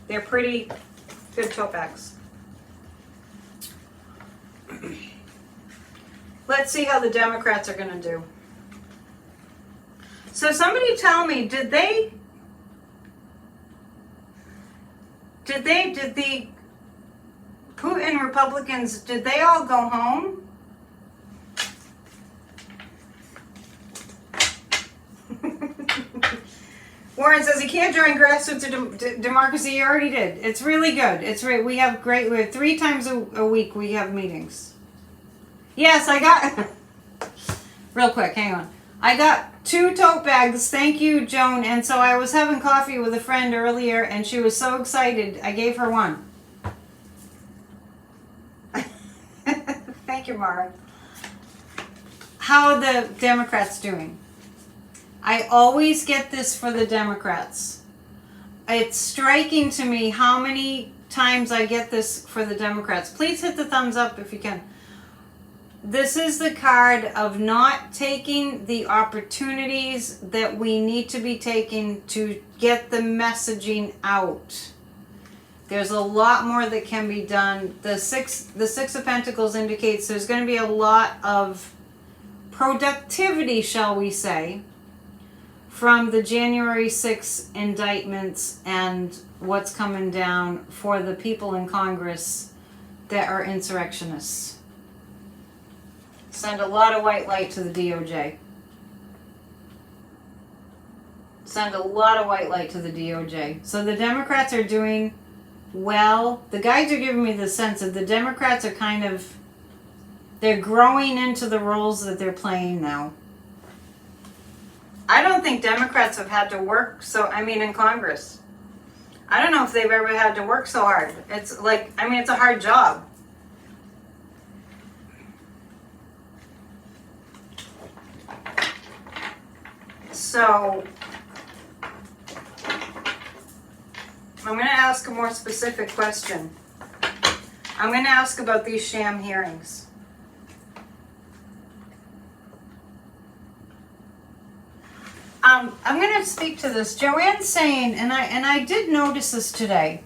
They're pretty good tote bags. Let's see how the Democrats are going to do. So somebody tell me, did the Putin Republicans, did they all go home? Warren says he can't join Grassroots of Democracy. He already did. It's really good. We have 3 times a week we have meetings. Yes, I got, real quick, hang on. I got 2 tote bags. Thank you, Joan. And so I was having coffee with a friend earlier, and she was so excited. I gave her one. Thank you, Mara. How are the Democrats doing? I always get this for the Democrats. It's striking to me how many times I get this for the Democrats. Please hit the thumbs up if you can. This is the card of not taking the opportunities that we need to be taking to get the messaging out. There's a lot more that can be done. The Six of Pentacles indicates there's going to be a lot of productivity, shall we say, from the January 6th indictments and what's coming down for the people in Congress that are insurrectionists. Send a lot of white light to the DOJ. Send a lot of white light to the DOJ. So the Democrats are doing well. The guides are giving me the sense that the Democrats are kind of, they're growing into the roles that they're playing now. I don't think Democrats have had to work in Congress. I don't know if they've ever had to work so hard. It's it's a hard job. So, I'm going to ask a more specific question. I'm going to ask about these sham hearings. I'm going to speak to this. Joanne's saying, and I did notice this today,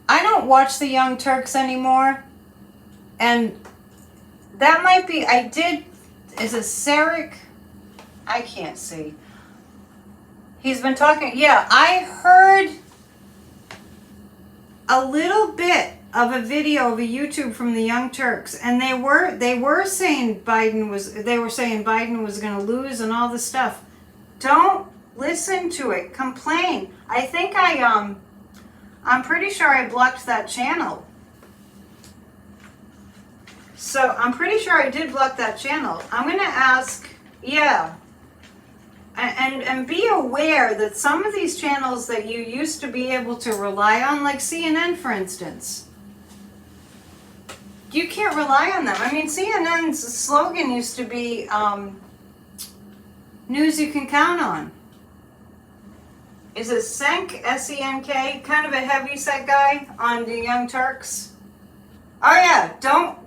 I don't watch the Young Turks anymore, and that might be, is it Sarek? I can't see. He's been talking, yeah, I heard a little bit of a video of a YouTube from the Young Turks, and they were saying Biden was going to lose and all this stuff. Don't listen to it. Complain. I think I'm pretty sure I blocked that channel. So I'm pretty sure I did block that channel. I'm going to ask, yeah. And be aware that some of these channels that you used to be able to rely on, like CNN, for instance, you can't rely on them. I mean, CNN's slogan used to be news you can count on. Is it Senk, S-E-N-K, kind of a heavy set guy on the Young Turks? Oh yeah, don't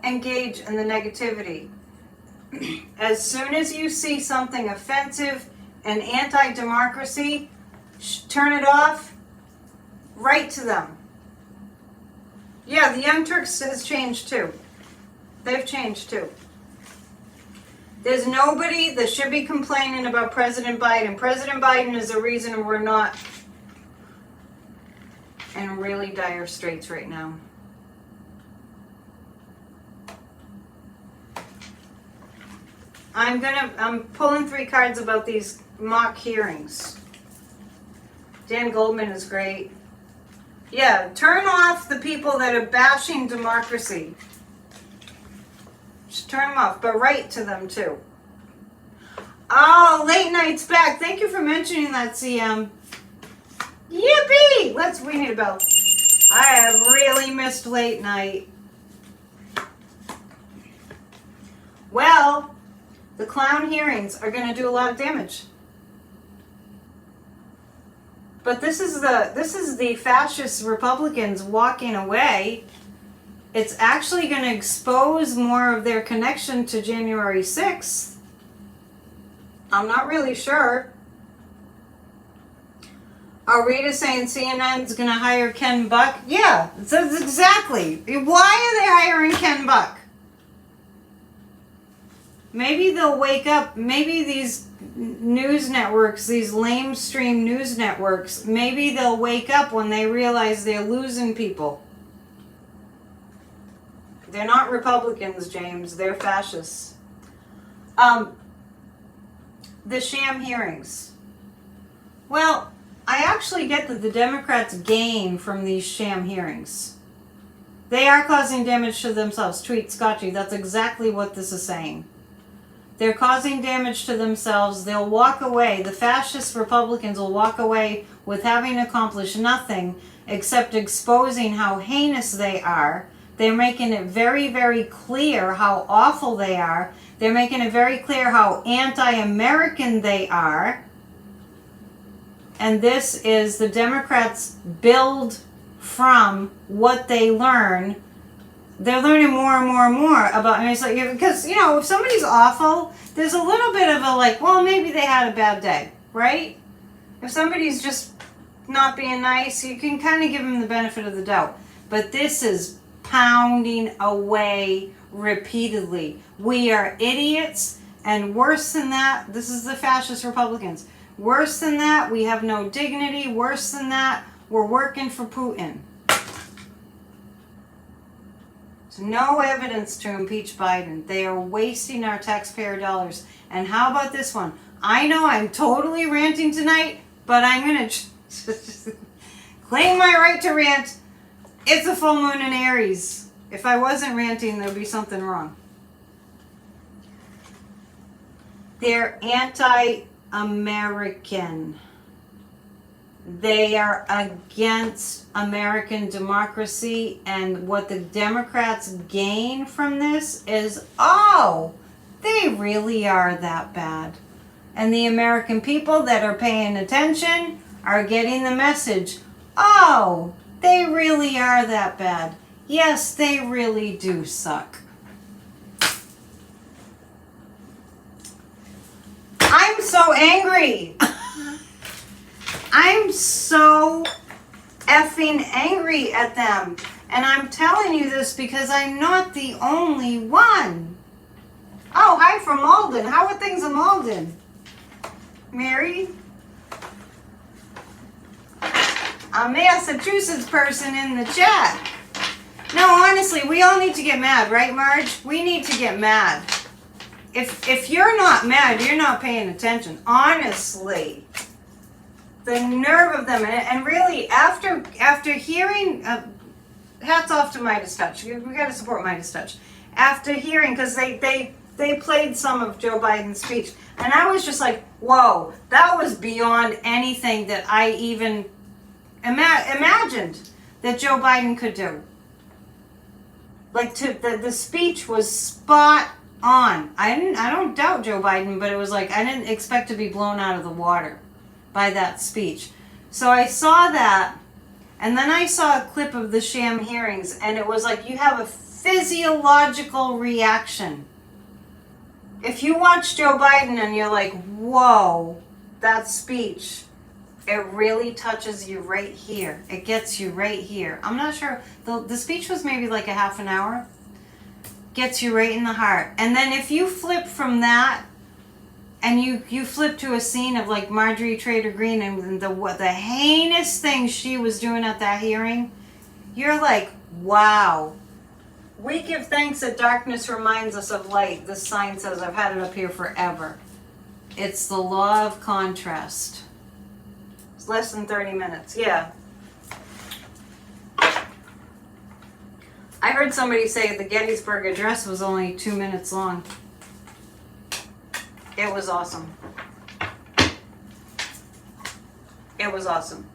engage in the negativity. As soon as you see something offensive and anti-democracy, turn it off, write to them. Yeah, the Young Turks has changed too. They've changed too. There's nobody that should be complaining about President Biden. President Biden is the reason we're not in really dire straits right now. I'm pulling 3 cards about these mock hearings. Dan Goldman is great. Yeah, turn off the people that are bashing democracy. Just turn them off, but write to them too. Oh, late night's back. Thank you for mentioning that, CM. Yippee! We need a bell. I have really missed late night. Well, the clown hearings are going to do a lot of damage. But this is the fascist Republicans walking away. It's actually going to expose more of their connection to January 6th. I'm not really sure. Oh, Rita's saying CNN's going to hire Ken Buck. Yeah, that's exactly. Why are they hiring Ken Buck? Maybe they'll wake up. Maybe these news networks, these lamestream news networks, maybe they'll wake up when they realize they're losing people. They're not Republicans, James. They're fascists. The sham hearings. Well, I actually get that the Democrats gain from these sham hearings. They are causing damage to themselves. Tweet Scotchy. That's exactly what this is saying. They're causing damage to themselves. They'll walk away. The fascist Republicans will walk away with having accomplished nothing except exposing how heinous they are. They're making it very, very clear how awful they are. They're making it very clear how anti-American they are. And this is the Democrats build from what they learn. They're learning more and more and more about, and it's like, because, you know, if somebody's awful, there's a little bit of a like, well, maybe they had a bad day, right? If somebody's just not being nice, you can kind of give them the benefit of the doubt. But this is pounding away repeatedly. We are idiots, and worse than that, this is the fascist Republicans. Worse than that, we have no dignity. Worse than that, we're working for Putin. There's no evidence to impeach Biden. They are wasting our taxpayer dollars. And how about this one? I know I'm totally ranting tonight, but I'm going to claim my right to rant. It's a full moon in Aries. If I wasn't ranting, there'd be something wrong. They're anti-American. They are against American democracy, and what the Democrats gain from this is, oh, they really are that bad. And the American people that are paying attention are getting the message, oh, they really are that bad. Yes, they really do suck. I'm so angry. I'm so effing angry at them. And I'm telling you this because I'm not the only one. Oh, hi from Malden. How are things in Malden? Mary? A Massachusetts person in the chat. No, honestly, we all need to get mad, right, Marge? We need to get mad. If you're not mad, you're not paying attention. Honestly. The nerve of them. And really, after hearing, hats off to Midas Touch. We got to support Midas Touch. After hearing, because they played some of Joe Biden's speech, and I was just like, whoa, that was beyond anything that I even imagined that Joe Biden could do. Like, the speech was spot on. I don't doubt Joe Biden, but it was like I didn't expect to be blown out of the water by that speech. So I saw that, and then I saw a clip of the sham hearings, and it was like you have a physiological reaction. If you watch Joe Biden and you're like, whoa, that speech, it really touches you right here. It gets you right here. I'm not sure. The speech was maybe like a half an hour. Gets you right in the heart. And then if you flip from that and you flip to a scene of like Marjorie Taylor Greene and the heinous things she was doing at that hearing, you're like, wow. We give thanks that darkness reminds us of light. This sign says, I've had it up here forever. It's the law of contrast. It's less than 30 minutes. Yeah. I heard somebody say the Gettysburg Address was only 2 minutes long. It was awesome. It was awesome.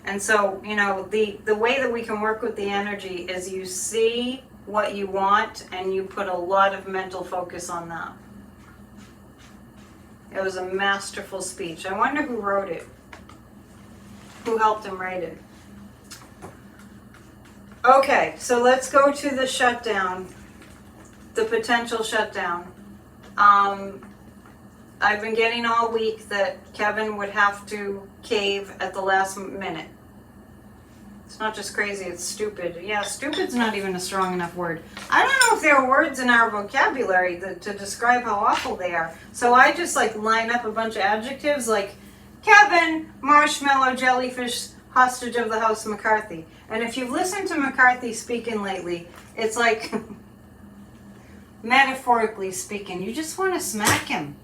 And so, you know, the way that we can work with the energy is you see what you want and you put a lot of mental focus on that. It was a masterful speech. I wonder who wrote it. Who helped him write it? Okay, so let's go to the shutdown. The potential shutdown. I've been getting all week that Kevin would have to cave at the last minute. It's not just crazy, it's stupid. Yeah, stupid's not even a strong enough word. I don't know if there are words in our vocabulary to describe how awful they are. So I just like line up a bunch of adjectives like Kevin, marshmallow, jellyfish, hostage of the house, McCarthy. And if you've listened to McCarthy speaking lately, it's like, metaphorically speaking, you just want to smack him.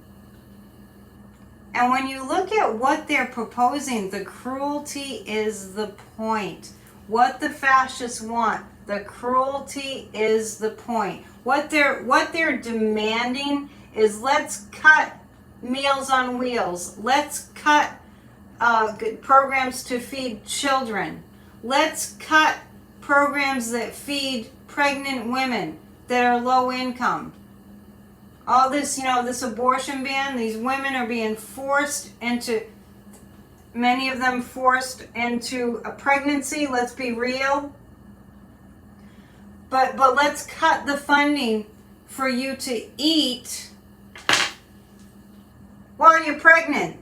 And when you look at what they're proposing, the cruelty is the point. What the fascists want, the cruelty is the point. What they're demanding is let's cut Meals on Wheels. Let's cut programs to feed children. Let's cut programs that feed pregnant women that are low income. all this, this abortion ban, these women are being forced into, many of them forced into a pregnancy, let's be real. But let's cut the funding for you to eat while you're pregnant.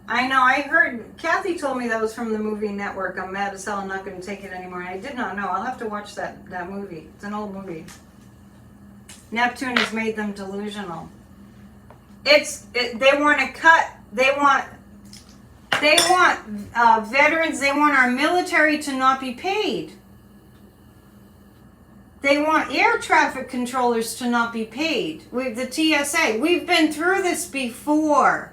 I know, I heard, Kathy told me that was from the movie Network. I'm mad as hell, I'm not going to take it anymore. I did not know. I'll have to watch that movie. It's an old movie. Neptune has made them delusional. They want to cut, they want veterans, they want our military to not be paid. They want air traffic controllers to not be paid. The TSA, we've been through this before.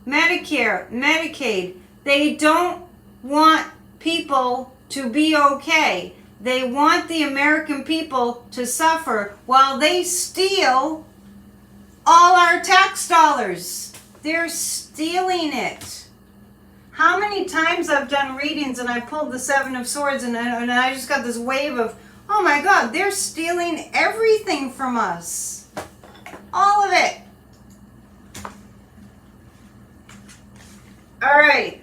Medicare, Medicaid, they don't want people to be okay. They want the American people to suffer while they steal all our tax dollars. They're stealing it. How many times I've done readings and I pulled the Seven of Swords and I just got this wave of, oh my God, they're stealing everything from us. All of it. All right.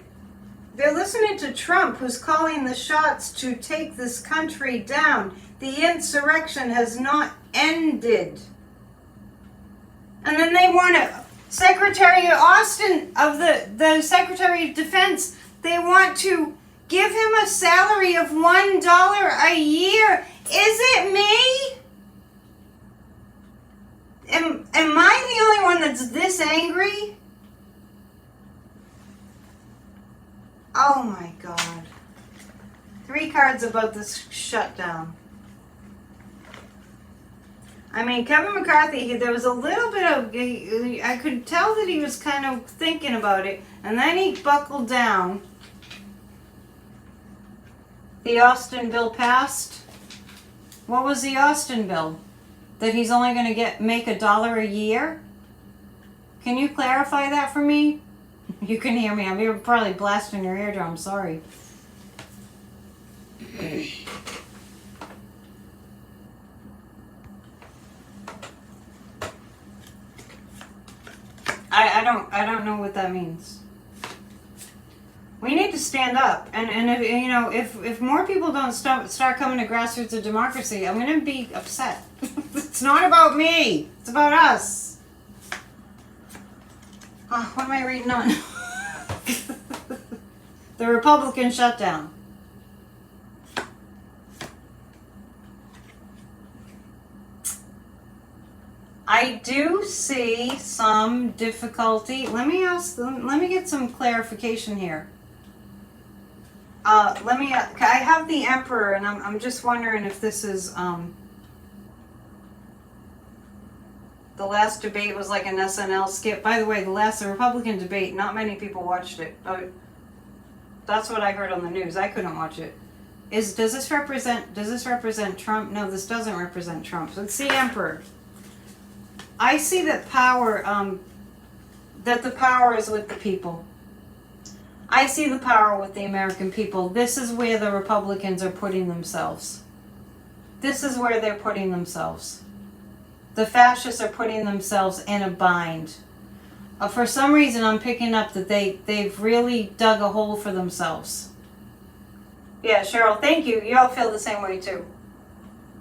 They're listening to Trump, who's calling the shots to take this country down. The insurrection has not ended. And then they want to, Secretary Austin of the Secretary of Defense, they want to give him a salary of $1 a year. Is it me? Am I the only one that's this angry? Oh my God. 3 cards about this shutdown. I mean, Kevin McCarthy, there was a little bit of, I could tell that he was kind of thinking about it, and then he buckled down. The Austin bill passed. What was the Austin bill? That he's only going to make $1 a year? Can you clarify that for me? You can hear me. I'm probably blasting your eardrum. Sorry. I don't know what that means. We need to stand up, and if more people don't start coming to Grassroots of Democracy, I'm going to be upset. It's not about me. It's about us. Oh, what am I reading on? The Republican shutdown. I do see some difficulty. Let me get some clarification here. I have the Emperor, and I'm just wondering if this is, the last debate was like an SNL skit. By the way, the Republican debate, not many people watched it. That's what I heard on the news. I couldn't watch it. Does this represent Trump? No, this doesn't represent Trump. So it's the Emperor. I see that that the power is with the people. I see the power with the American people. This is where the Republicans are putting themselves. This is where they're putting themselves. The fascists are putting themselves in a bind. For some reason, I'm picking up that they've really dug a hole for themselves. Yeah, Cheryl, thank you. You all feel the same way too.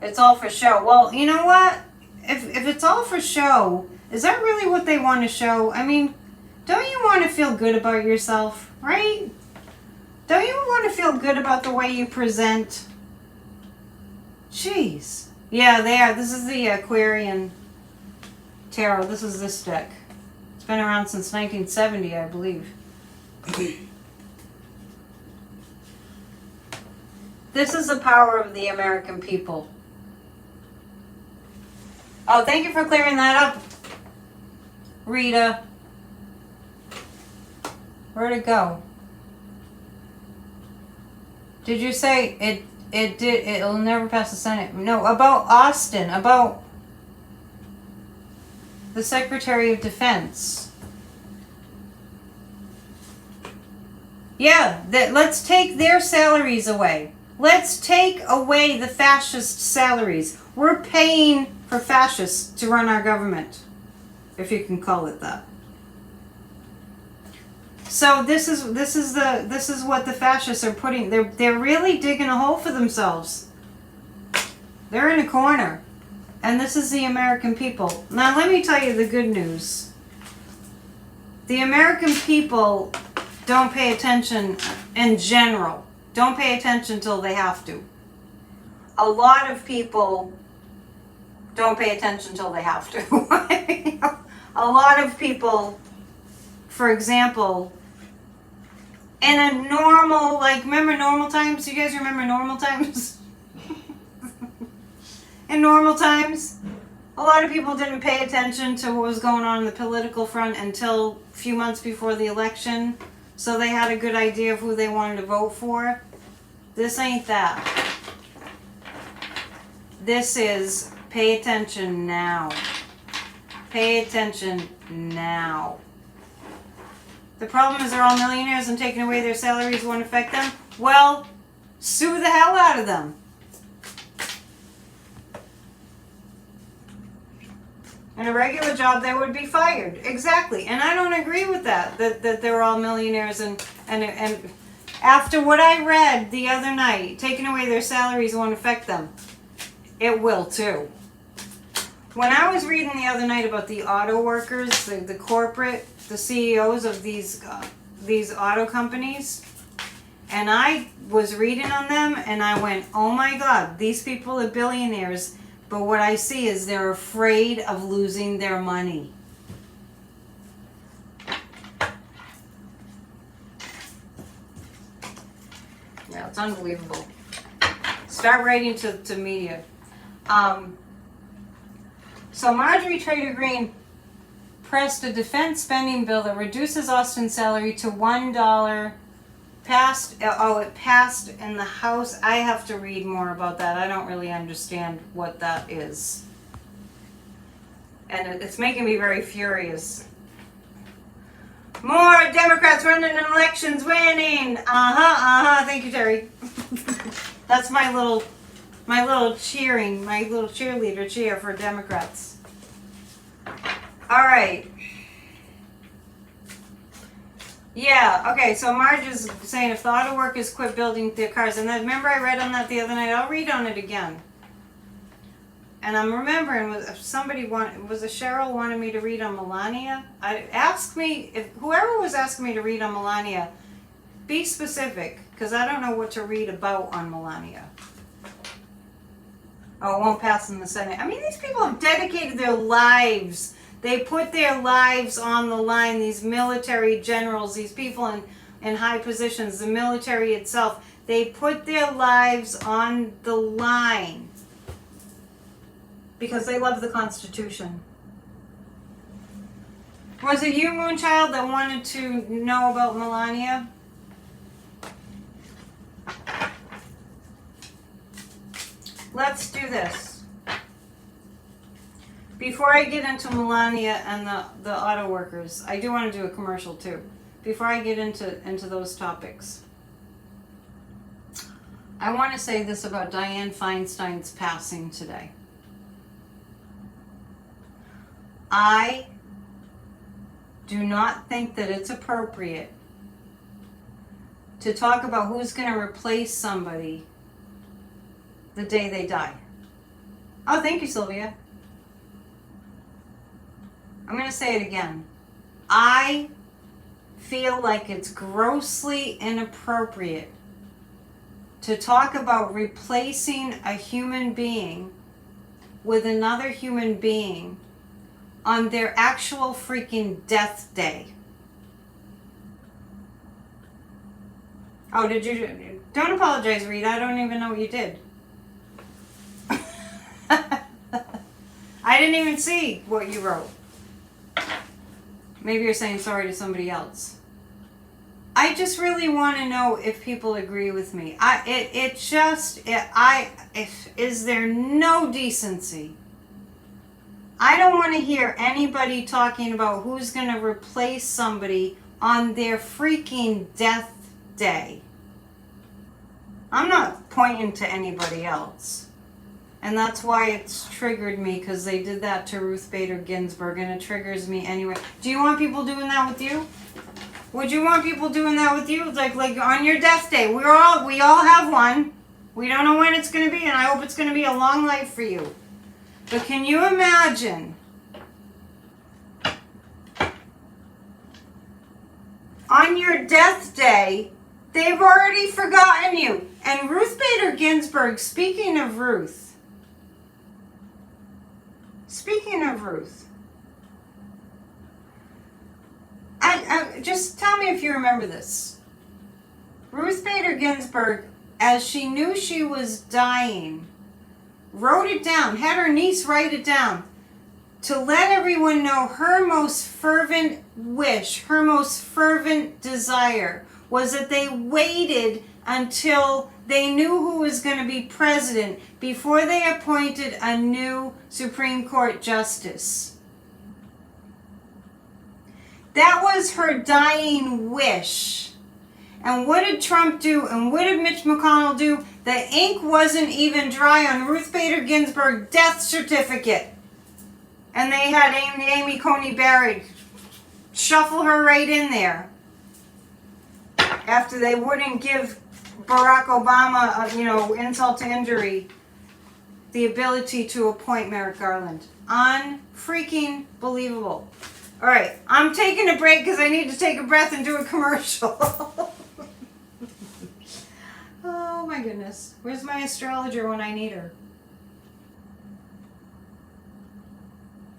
It's all for show. Well, you know what? If it's all for show, is that really what they want to show? I mean, don't you want to feel good about yourself, right? Don't you want to feel good about the way you present? Jeez. Yeah, they are. This is the Aquarian Tarot. This is this deck. It's been around since 1970, I believe. This is the power of the American people. Oh, thank you for clearing that up, Rita. Where'd it go? Did you say it'll never pass the Senate? No, about Austin, about the Secretary of Defense. Yeah, let's take their salaries away. Let's take away the fascist salaries. We're paying for fascists to run our government, if you can call it that. So this is what the fascists are putting. They're really digging a hole for themselves. They're in a corner. And this is the American people. Now let me tell you the good news. The American people don't pay attention in general. Don't pay attention till they have to. A lot of people don't pay attention till they have to. A lot of people, for example, in a normal, like, remember normal times? You guys remember normal times? In normal times, a lot of people didn't pay attention to what was going on in the political front until a few months before the election. So they had a good idea of who they wanted to vote for. This ain't that. This is pay attention now. Pay attention now. The problem is they're all millionaires and taking away their salaries won't affect them. Well, sue the hell out of them. In a regular job, they would be fired. Exactly. And I don't agree with that they're all millionaires and after what I read the other night, taking away their salaries won't affect them. It will too. When I was reading the other night about the auto workers, the corporate, the CEOs of these auto companies, and I was reading on them and I went, oh my God, these people are billionaires. But what I see is they're afraid of losing their money. Yeah, it's unbelievable. Start writing to media. So Marjorie Taylor Greene pressed a defense spending bill that reduces Austin's salary to $1. It passed in the House. I have to read more about that. I don't really understand what that is. And it's making me very furious. More Democrats running in elections, winning. Thank you, Terry. That's my little cheering, my little cheerleader cheer for Democrats. All right. Yeah, okay, so Marge is saying if the auto workers quit building their cars, and then remember I read on that the other night, I'll read on it again. And I'm remembering, was a Cheryl wanted me to read on Melania? If whoever was asking me to read on Melania, be specific, because I don't know what to read about on Melania. Oh, it won't pass in the Senate. I mean, these people have dedicated their lives. They put their lives on the line, these military generals, these people in high positions, the military itself. They put their lives on the line because they love the Constitution. Was it you, Moonchild, that wanted to know about Melania? Let's do this. Before I get into Melania and the auto workers, I do want to do a commercial too. Before I get into those topics, I want to say this about Dianne Feinstein's passing today. I do not think that it's appropriate to talk about who's going to replace somebody the day they die. Oh, thank you, Sylvia. I'm going to say it again. I feel like it's grossly inappropriate to talk about replacing a human being with another human being on their actual freaking death day. Oh, did you? Don't apologize, Rita. I don't even know what you did. I didn't even see what you wrote. Maybe you're saying sorry to somebody else. I just really want to know if people agree with me. Is there no decency? I don't want to hear anybody talking about who's going to replace somebody on their freaking death day. I'm not pointing to anybody else. And that's why it's triggered me, because they did that to Ruth Bader Ginsburg, and it triggers me anyway. Do you want people doing that with you? Would you want people doing that with you? Like on your death day, we all have one. We don't know when it's going to be, and I hope it's going to be a long life for you. But can you imagine on your death day, they've already forgotten you? And Ruth Bader Ginsburg, speaking of Ruth, just tell me if you remember this. Ruth Bader Ginsburg, as she knew she was dying, wrote it down, had her niece write it down, to let everyone know her most fervent wish, her most fervent desire was that they waited until they knew who was going to be president before they appointed a new Supreme Court justice. That was her dying wish. And what did Trump do? And what did Mitch McConnell do? The ink wasn't even dry on Ruth Bader Ginsburg's death certificate. And they had Amy Coney Barrett shuffle her right in there. After they wouldn't give Barack Obama, insult to injury, the ability to appoint Merrick Garland. Unfreaking believable. All right, I'm taking a break because I need to take a breath and do a commercial. Oh my goodness. Where's my astrologer when I need her?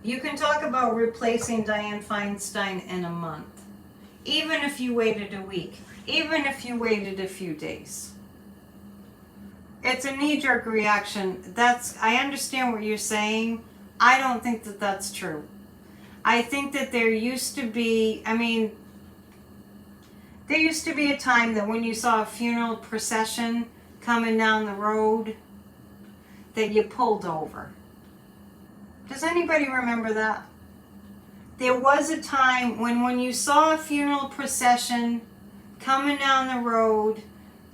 You can talk about replacing Dianne Feinstein in a month. Even if you waited a week. Even if you waited a few days. It's a knee-jerk reaction. I understand what you're saying. I don't think that that's true. I think that there used to be a time that when you saw a funeral procession coming down the road, that you pulled over. Does anybody remember that? There was a time when you saw a funeral procession coming down the road,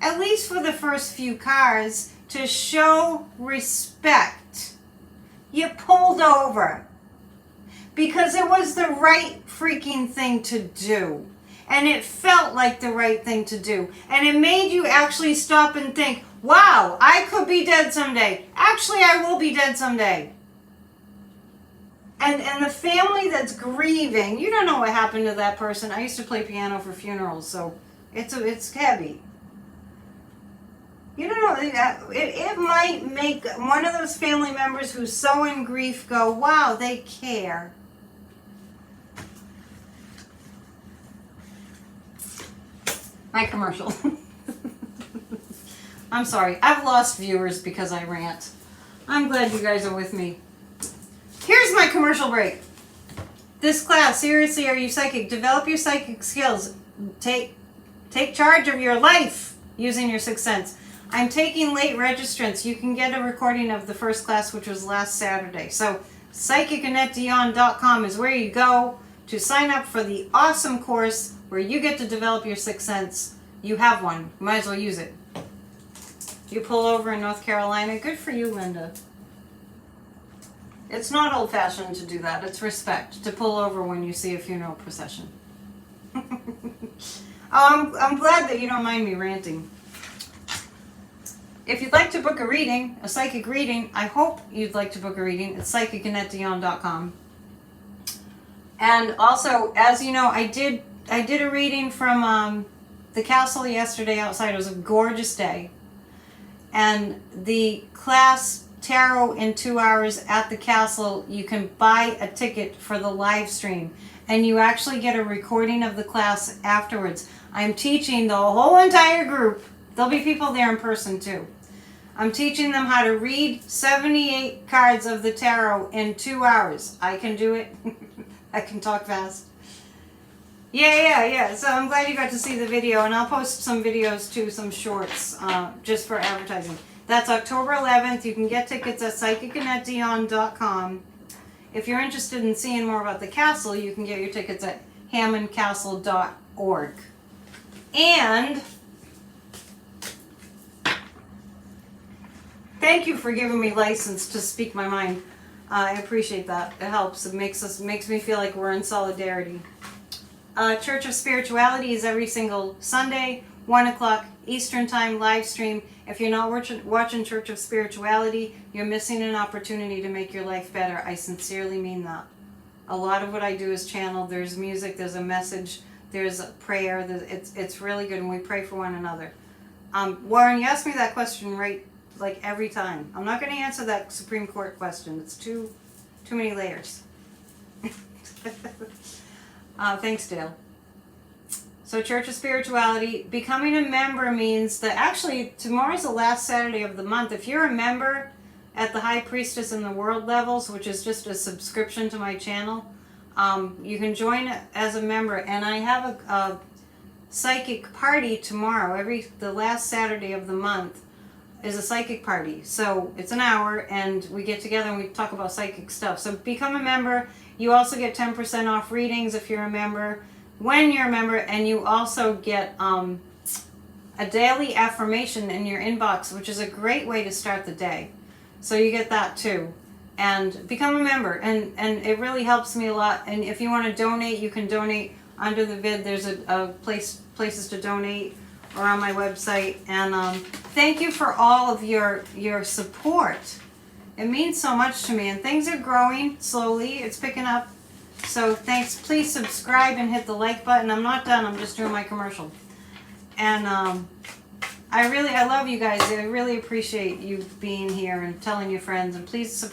at least for the first few cars, to show respect, you pulled over. Because it was the right freaking thing to do. And it felt like the right thing to do. And it made you actually stop and think, wow, I could be dead someday. Actually, I will be dead someday. And the family that's grieving, you don't know what happened to that person. I used to play piano for funerals, so it's heavy. You don't know, it might make one of those family members who's so in grief go, wow, they care. My commercial. I'm sorry. I've lost viewers because I rant. I'm glad you guys are with me. Here's my commercial break. This class, seriously, are you psychic? Develop your psychic skills. Take charge of your life using your sixth sense. I'm taking late registrants. You can get a recording of the first class, which was last Saturday. So PsychicAnnetteDion.com is where you go to sign up for the awesome course where you get to develop your sixth sense. You have one. You might as well use it. You pull over in North Carolina. Good for you, Linda. It's not old-fashioned to do that. It's respect to pull over when you see a funeral procession. I'm glad that you don't mind me ranting. If you'd like to book a reading, a psychic reading, I hope you'd like to book a reading. It's PsychicAnnetteDion.com. And also, as you know, I did a reading from the castle yesterday outside. It was a gorgeous day. And the class Tarot in 2 hours at the castle, you can buy a ticket for the live stream. And you actually get a recording of the class afterwards. I'm teaching the whole entire group. There'll be people there in person too. I'm teaching them how to read 78 cards of the tarot in 2 hours. I can do it. I can talk fast. Yeah. So I'm glad you got to see the video, and I'll post some videos too, some shorts, just for advertising. That's October 11th. You can get tickets at PsychicAnnetteDion.com. If you're interested in seeing more about the castle, you can get your tickets at HammondCastle.org. And Thank you for giving me license to speak my mind. I appreciate that. It helps. It makes me feel like we're in solidarity. Church of Spirituality is every single Sunday, 1 o'clock Eastern Time, live stream. If you're not watching Church of Spirituality, you're missing an opportunity to make your life better. I sincerely mean that. A lot of what I do is channeled. There's music, there's a message, there's a prayer. It's really good, and we pray for one another. Warren, you asked me that question right, like every time. I'm not going to answer that Supreme Court question. It's too many layers. Thanks, Dale. So Church of Spirituality, becoming a member means that actually tomorrow's the last Saturday of the month. If you're a member at the High Priestess in the World levels, which is just a subscription to my channel, you can join as a member. And I have a psychic party tomorrow. The last Saturday of the month is a psychic party. So it's an hour and we get together and we talk about psychic stuff. So become a member. You also get 10% off readings if you're a member, when you're a member, and you also get a daily affirmation in your inbox, which is a great way to start the day. So you get that too. And become a member, and it really helps me a lot. And if you want to donate, you can donate under the vid. There's a places to donate, or on my website. And thank you for all of your support. It means so much to me, and things are growing slowly. It's picking up. So thanks. Please subscribe and hit the like button. I'm not done. I'm just doing my commercial. And I love you guys. I really appreciate you being here and telling your friends. And please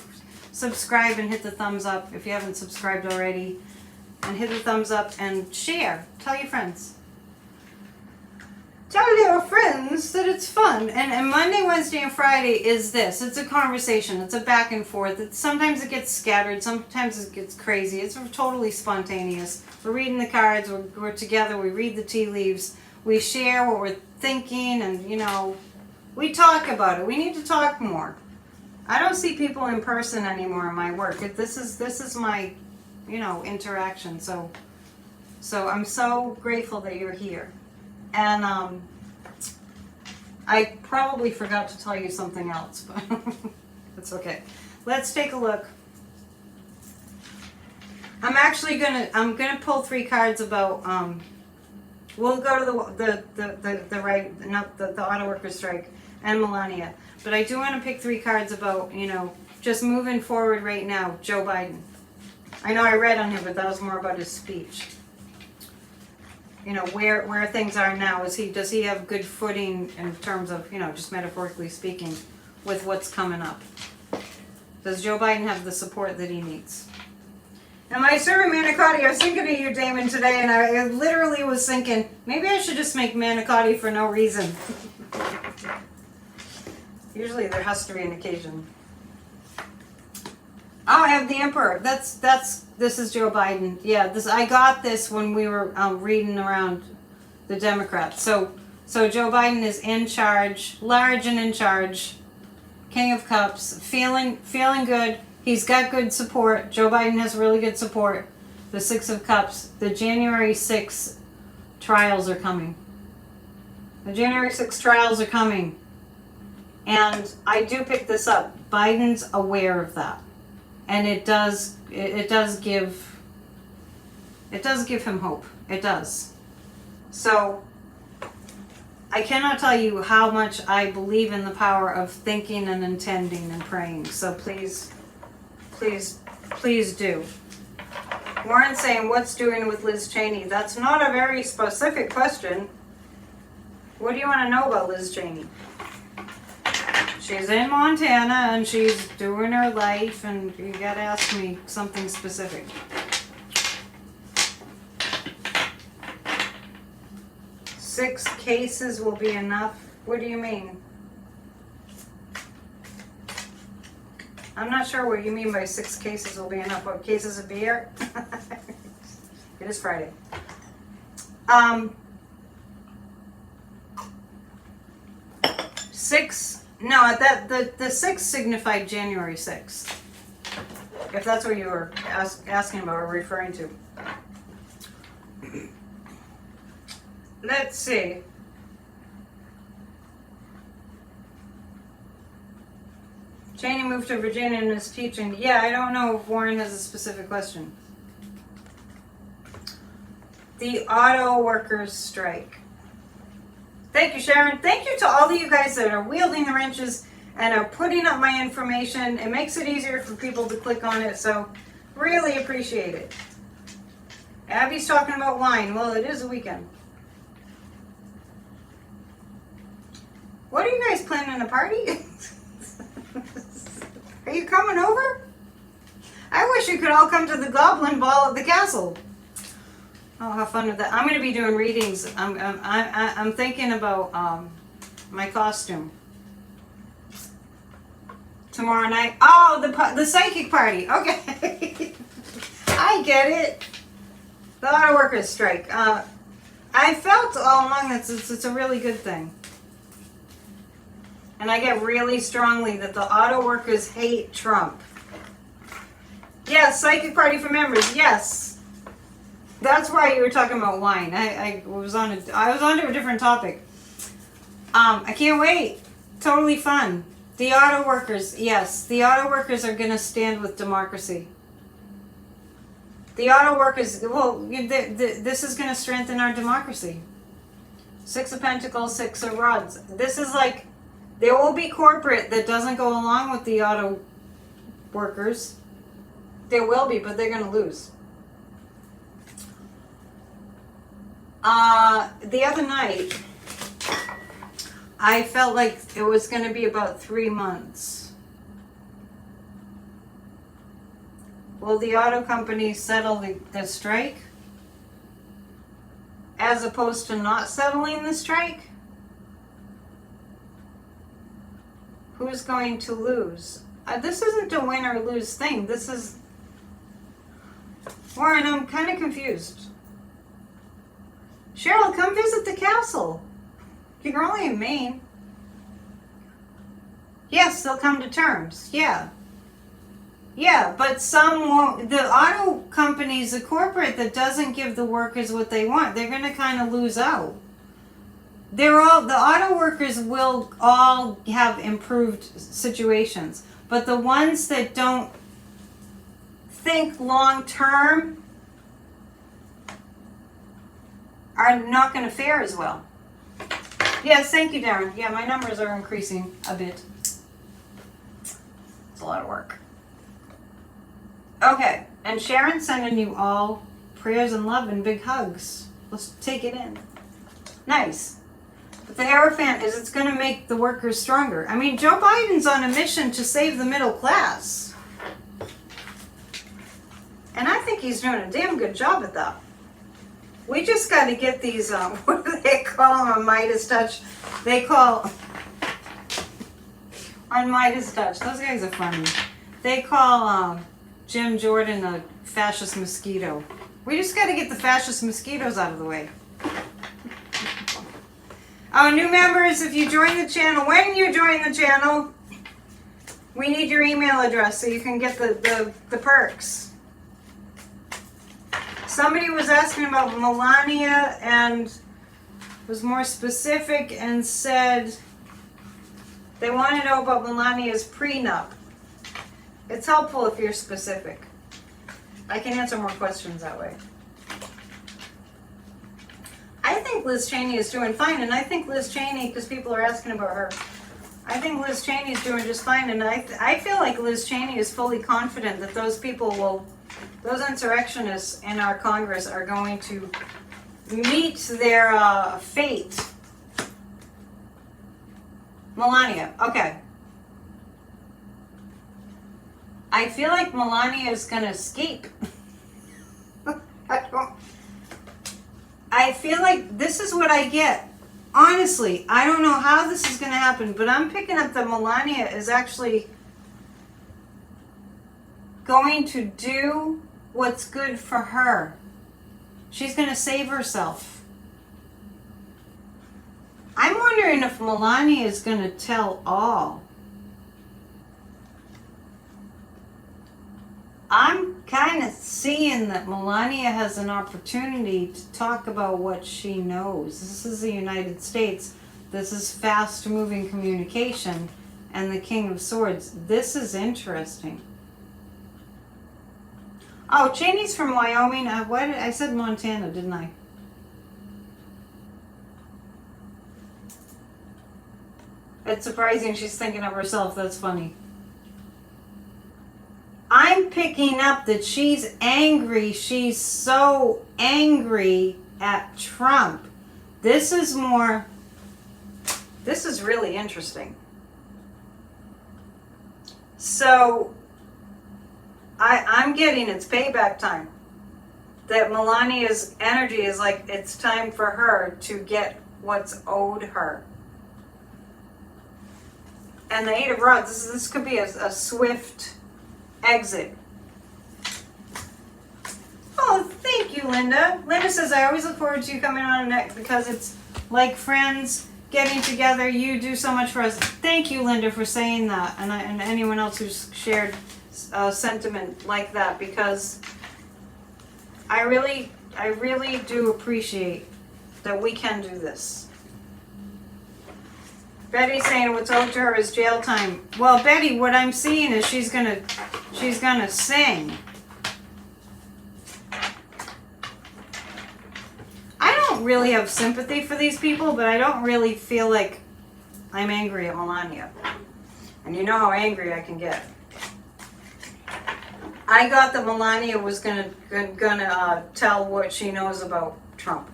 subscribe and hit the thumbs up if you haven't subscribed already. And hit the thumbs up and share. Tell your friends. Tell your friends that it's fun. And Monday, Wednesday, and Friday is this. It's a conversation. It's a back and forth. Sometimes it gets scattered. Sometimes it gets crazy. It's totally spontaneous. We're reading the cards. We're together. We read the tea leaves. We share what we're thinking. And, we talk about it. We need to talk more. I don't see people in person anymore in my work. This is my, interaction. So I'm so grateful that you're here. And I probably forgot to tell you something else, but it's okay. Let's take a look. I'm gonna pull 3 cards about we'll go to the auto worker strike and Melania. But I do want to pick 3 cards about, just moving forward right now, Joe Biden. I know I read on him, but that was more about his speech. Where things are now. Does he have good footing in terms of, just metaphorically speaking, with what's coming up? Does Joe Biden have the support that he needs? Now, my servant Manicotti, I was thinking of you, Damon, today, and I literally was thinking, maybe I should just make Manicotti for no reason. Usually there has to be an occasion. Oh, I have the Emperor. This is Joe Biden. Yeah, I got this when we were reading around the Democrats. So Joe Biden is in charge, large and in charge, King of Cups, feeling good. He's got good support. Joe Biden has really good support. The 6 of Cups. The January 6th trials are coming. The January 6th trials are coming. And I do pick this up. Biden's aware of that. And it does give him hope. It does. So I cannot tell you how much I believe in the power of thinking and intending and praying. So please do. Warren's saying, what's doing with Liz Cheney? That's not a very specific question. What do you want to know about Liz Cheney? She's in Montana and she's doing her life, and you gotta ask me something specific. Six cases will be enough? What do you mean? I'm not sure what you mean by 6 cases will be enough. What, cases of beer? It is Friday. Six. No, the 6 signified January 6th. If that's what you were asking about or referring to. Let's see. Cheney moved to Virginia and is teaching. Yeah, I don't know if Warren has a specific question. The auto workers strike. Thank you, Sharon. Thank you to all of you guys that are wielding the wrenches and are putting up my information. It makes it easier for people to click on it, so really appreciate it. Abby's talking about wine. Well, it is a weekend. What are you guys planning a party? Are you coming over? I wish you could all come to the Goblin Ball at the castle. Oh, how fun with that! I'm going to be doing readings. I'm thinking about my costume tomorrow night. Oh, the psychic party. Okay, I get it. The auto workers strike. I felt all along that it's a really good thing. And I get really strongly that the auto workers hate Trump. Yes, psychic party for members. Yes, that's why you were talking about wine. I was onto a different topic. I can't wait. Totally fun. The auto workers. Yes, the auto workers are going to stand with democracy. The auto workers. Well, this is going to strengthen our democracy. 6 of Pentacles, 6 of Rods. This is like. There will be corporate that doesn't go along with the auto workers. There will be, but they're going to lose. The other night, I felt like it was going to be about 3 months. Will the auto companies settle the strike? As opposed to not settling the strike? Who's going to lose? This isn't a win or lose thing. This is... Warren, I'm kind of confused. Cheryl, come visit the castle. You're only in Maine. Yes, they'll come to terms. Yeah. Yeah, but some won't. The auto companies, the corporate that doesn't give the workers what they want, they're going to kind of lose out. The auto workers will all have improved situations, but the ones that don't think long term are not going to fare as well. Yes, thank you, Darren. Yeah, my numbers are increasing a bit. It's a lot of work. Okay, and Sharon's sending you all prayers and love and big hugs. Let's take it in. Nice. But the Hierophant is it's going to make the workers stronger. I mean, Joe Biden's on a mission to save the middle class. And I think he's doing a damn good job at that. We just got to get these, what do they call them, a Midas touch? They call, on Midas touch, those guys are funny. They call Jim Jordan a fascist mosquito. We just got to get the fascist mosquitoes out of the way. Oh, new members, if you join the channel, when you join the channel, we need your email address so you can get the perks. Somebody was asking about Melania and was more specific and said they want to know about Melania's prenup. It's helpful if you're specific. I can answer more questions that way. I think Liz Cheney is doing fine, and I think Liz Cheney, because people are asking about her, I think Liz Cheney is doing just fine, and I feel like Liz Cheney is fully confident that those people will, those insurrectionists in our Congress are going to meet their fate. Melania, okay. I feel like Melania is going to escape. I feel like this is what I get. Honestly, I don't know how this is going to happen, but I'm picking up that Melania is actually going to do what's good for her. She's going to save herself. I'm wondering if Melania is going to tell all. I'm kind of seeing that Melania has an opportunity to talk about what she knows. This is the United States. This is fast-moving communication. and the King of Swords. This is interesting. Oh, Cheney's from Wyoming. I said Montana, didn't I? It's surprising she's thinking of herself. That's funny. I'm picking up that she's angry. She's so angry at Trump. This is really interesting. So, I'm getting it's payback time. That Melania's energy is like it's time for her to get what's owed her. And the Eight of Rods, this could be a swift exit. Oh, thank you, Linda. Linda says, I always look forward to you coming on next because it's like friends getting together. You do so much for us. Thank you, Linda, for saying that. And anyone else who's shared sentiment like that, because I really do appreciate that we can do this. Betty's saying what's owed to her is jail time. Well, Betty, what I'm seeing is she's gonna sing. I don't really have sympathy for these people, but I don't really feel like I'm angry at Melania. And you know how angry I can get. I got that Melania was gonna tell what she knows about Trump.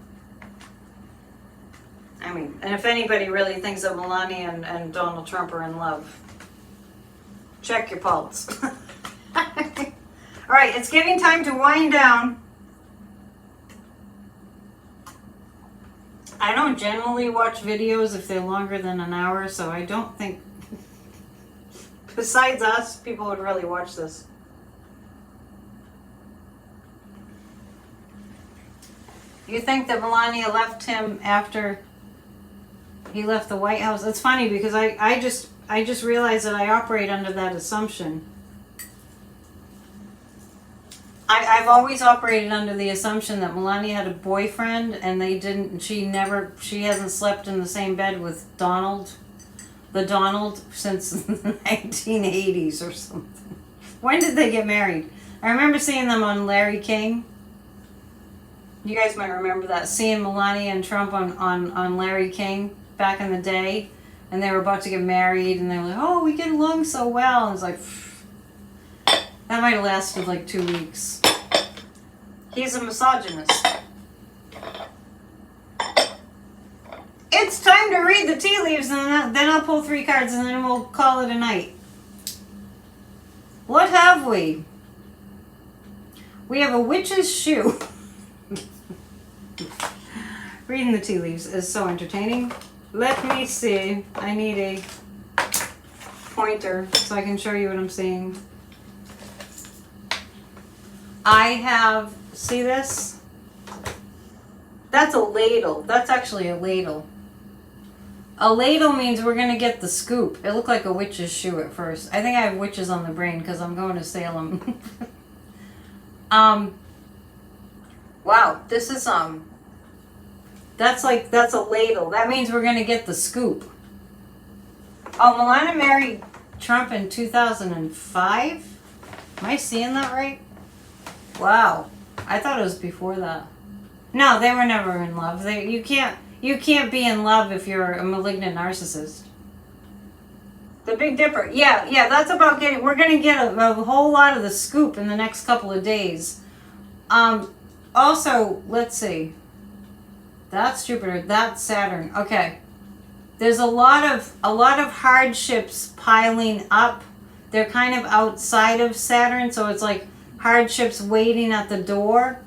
I mean, and if anybody really thinks that Melania and Donald Trump are in love, check your pulse. All right, it's getting time to wind down. I don't generally watch videos if they're longer than an hour, so I don't think, besides us, people would really watch this. You think that Melania left him after he left the White House? It's funny because I just realized that I operate under that assumption. I've always operated under the assumption that Melania had a boyfriend and they didn't. She hasn't slept in the same bed with Donald since the 1980s or something. When did they get married? I remember seeing them on Larry King. You guys might remember that, seeing Melania and Trump on Larry King back in the day, and they were about to get married, and they were like, oh, we get along so well. And it's like, that might have lasted like 2 weeks. He's a misogynist. It's time to read the tea leaves, and then I'll pull 3 cards, and then we'll call it a night. What have we? We have a witch's shoe. Reading the tea leaves is so entertaining. Let me see. I need a pointer so I can show you what I'm seeing. I have, see this? That's a ladle. That's actually a ladle. A ladle means we're going to get the scoop. It looked like a witch's shoe at first. I think I have witches on the brain because I'm going to Salem. Wow, this is, that's a ladle. That means we're going to get the scoop. Oh, Melania married Trump in 2005? Am I seeing that right? Wow. I thought it was before that. No, they were never in love. You can't be in love if you're a malignant narcissist. The Big Dipper. Yeah, that's about we're going to get a whole lot of the scoop in the next couple of days. Also, let's see. That's Jupiter, that's Saturn. Okay. There's a lot of hardships piling up. They're kind of outside of Saturn, so it's like hardships waiting at the door.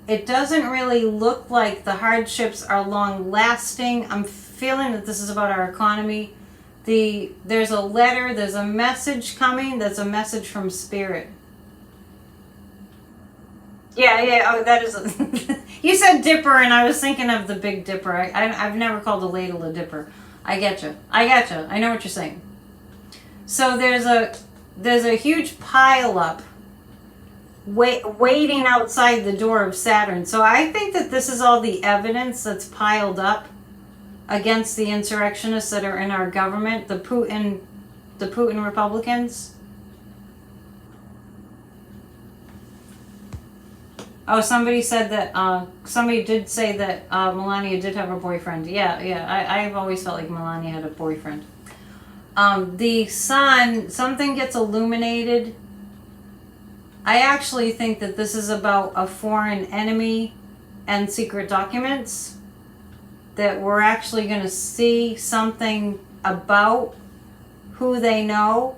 It doesn't really look like the hardships are long lasting. I'm feeling that this is about our economy. There's a letter, there's a message coming, there's a message from Spirit. Yeah, oh, that is you said dipper, and I was thinking of the Big Dipper. I've never called a ladle a dipper. I getcha. I know what you're saying. So there's a huge pile up waiting outside the door of Saturn. So I think that this is all the evidence that's piled up against the insurrectionists that are in our government. The Putin the Putin Republicans. Oh, somebody said that, somebody did say that Melania did have a boyfriend. Yeah, I've always felt like Melania had a boyfriend. The sun, something gets illuminated. I actually think that this is about a foreign enemy and secret documents. That we're actually going to see something about who they know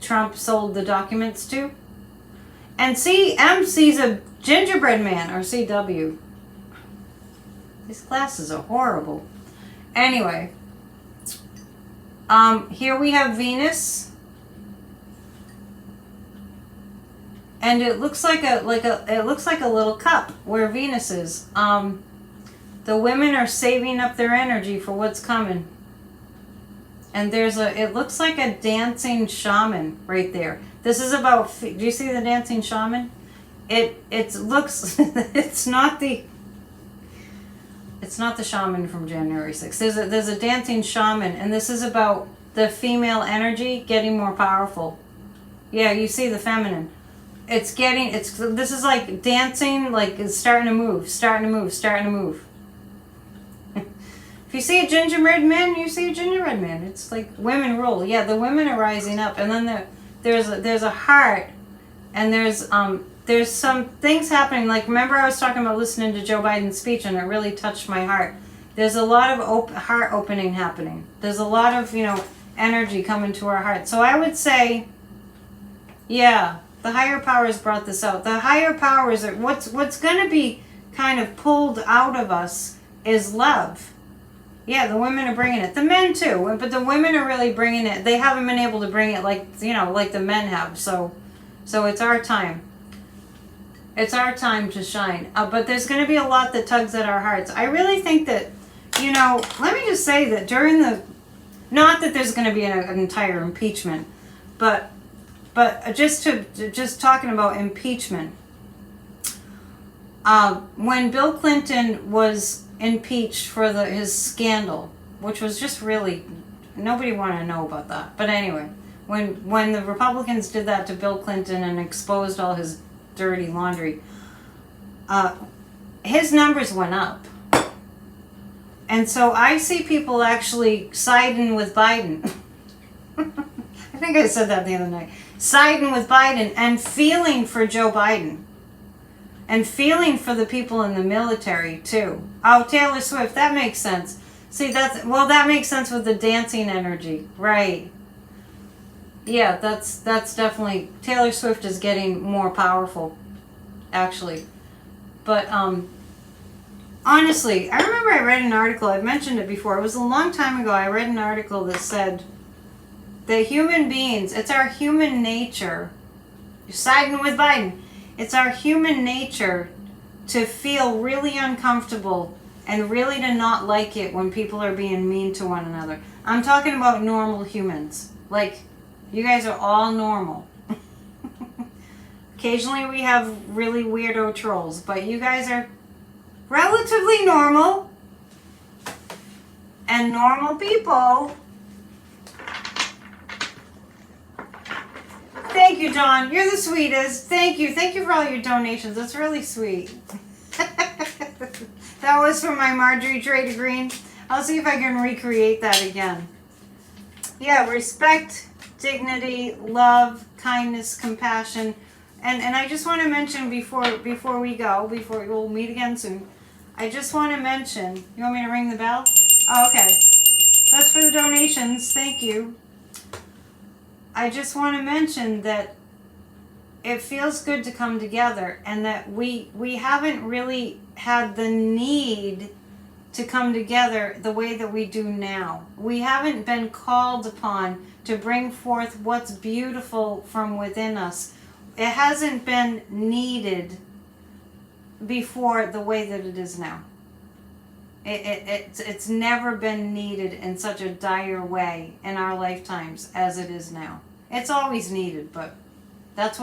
Trump sold the documents to. And CM sees a gingerbread man, or CW. These glasses are horrible. Anyway, here we have Venus, and it looks like a little cup where Venus is. The women are saving up their energy for what's coming. And it looks like a dancing shaman right there. This is about, do you see the dancing shaman? It looks, it's not the shaman from January 6th. There's a dancing shaman, and this is about the female energy getting more powerful. Yeah, you see the feminine. This is like dancing, like it's starting to move. If you see a gingerbread man, you see a gingerbread man. It's like women rule. Yeah, the women are rising up, and then there's a heart, and there's some things happening. Like, remember I was talking about listening to Joe Biden's speech, and it really touched my heart. There's a lot of heart opening happening. There's a lot of energy coming to our heart. So I would say, yeah, the higher powers brought this out. The higher powers are what's going to be kind of pulled out of us is love. Yeah, the women are bringing it. The men too, but the women are really bringing it. They haven't been able to bring it like the men have. So it's our time. It's our time to shine. But there's going to be a lot that tugs at our hearts. I really think that, let me just say that not that there's going to be an entire impeachment, but just talking about impeachment. When Bill Clinton was impeached for his scandal, which was just really, nobody wanted to know about that. But anyway, when the Republicans did that to Bill Clinton and exposed all his dirty laundry, his numbers went up. And so I see people actually siding with Biden. I think I said that the other night. Siding with Biden and feeling for Joe Biden. And feeling for the people in the military too. Oh, Taylor Swift, that makes sense. See, that makes sense with the dancing energy, right? Yeah, that's definitely, Taylor Swift is getting more powerful, actually. But honestly, I remember I read an article. I've mentioned it before. It was a long time ago. I read an article that said that human beings, it's our human nature. You're siding with Biden. It's our human nature to feel really uncomfortable and really to not like it when people are being mean to one another. I'm talking about normal humans. Like, you guys are all normal. Occasionally we have really weirdo trolls, but you guys are relatively normal. And normal people. Thank you, John. You're the sweetest. Thank you. Thank you for all your donations. That's really sweet. That was from my Marjorie Trader Greene. I'll see if I can recreate that again. Yeah, respect, dignity, love, kindness, compassion. And I just want to mention before we'll meet again soon, I just want to mention, you want me to ring the bell? Oh, okay. That's for the donations. Thank you. I just want to mention that it feels good to come together, and that we haven't really had the need to come together the way that we do now. We haven't been called upon to bring forth what's beautiful from within us. It hasn't been needed before the way that it is now. It's never been needed in such a dire way in our lifetimes as it is now. It's always needed, but that's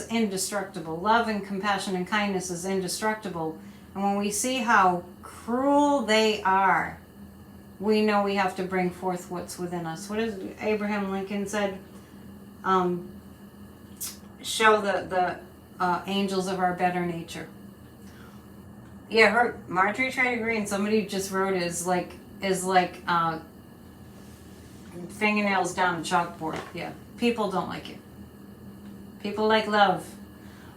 indestructible. Love and compassion and kindness is indestructible. And when we see how cruel they are, we know we have to bring forth what's within us. What is Abraham Lincoln said? Show the angels of our better nature. Yeah, her Marjorie Taylor Greene. Somebody just wrote is like fingernails down a chalkboard. Yeah, people don't like it. People like love.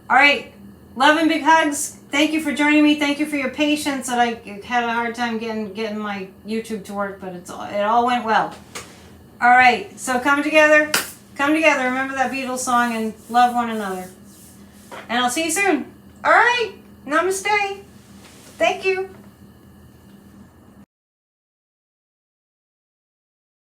All right, love and big hugs. Thank you for joining me. Thank you for your patience. That I had a hard time getting my YouTube to work, but it all went well. All right, so come together. Come together. Remember that Beatles song and love one another. And I'll see you soon. All right, namaste. Thank you.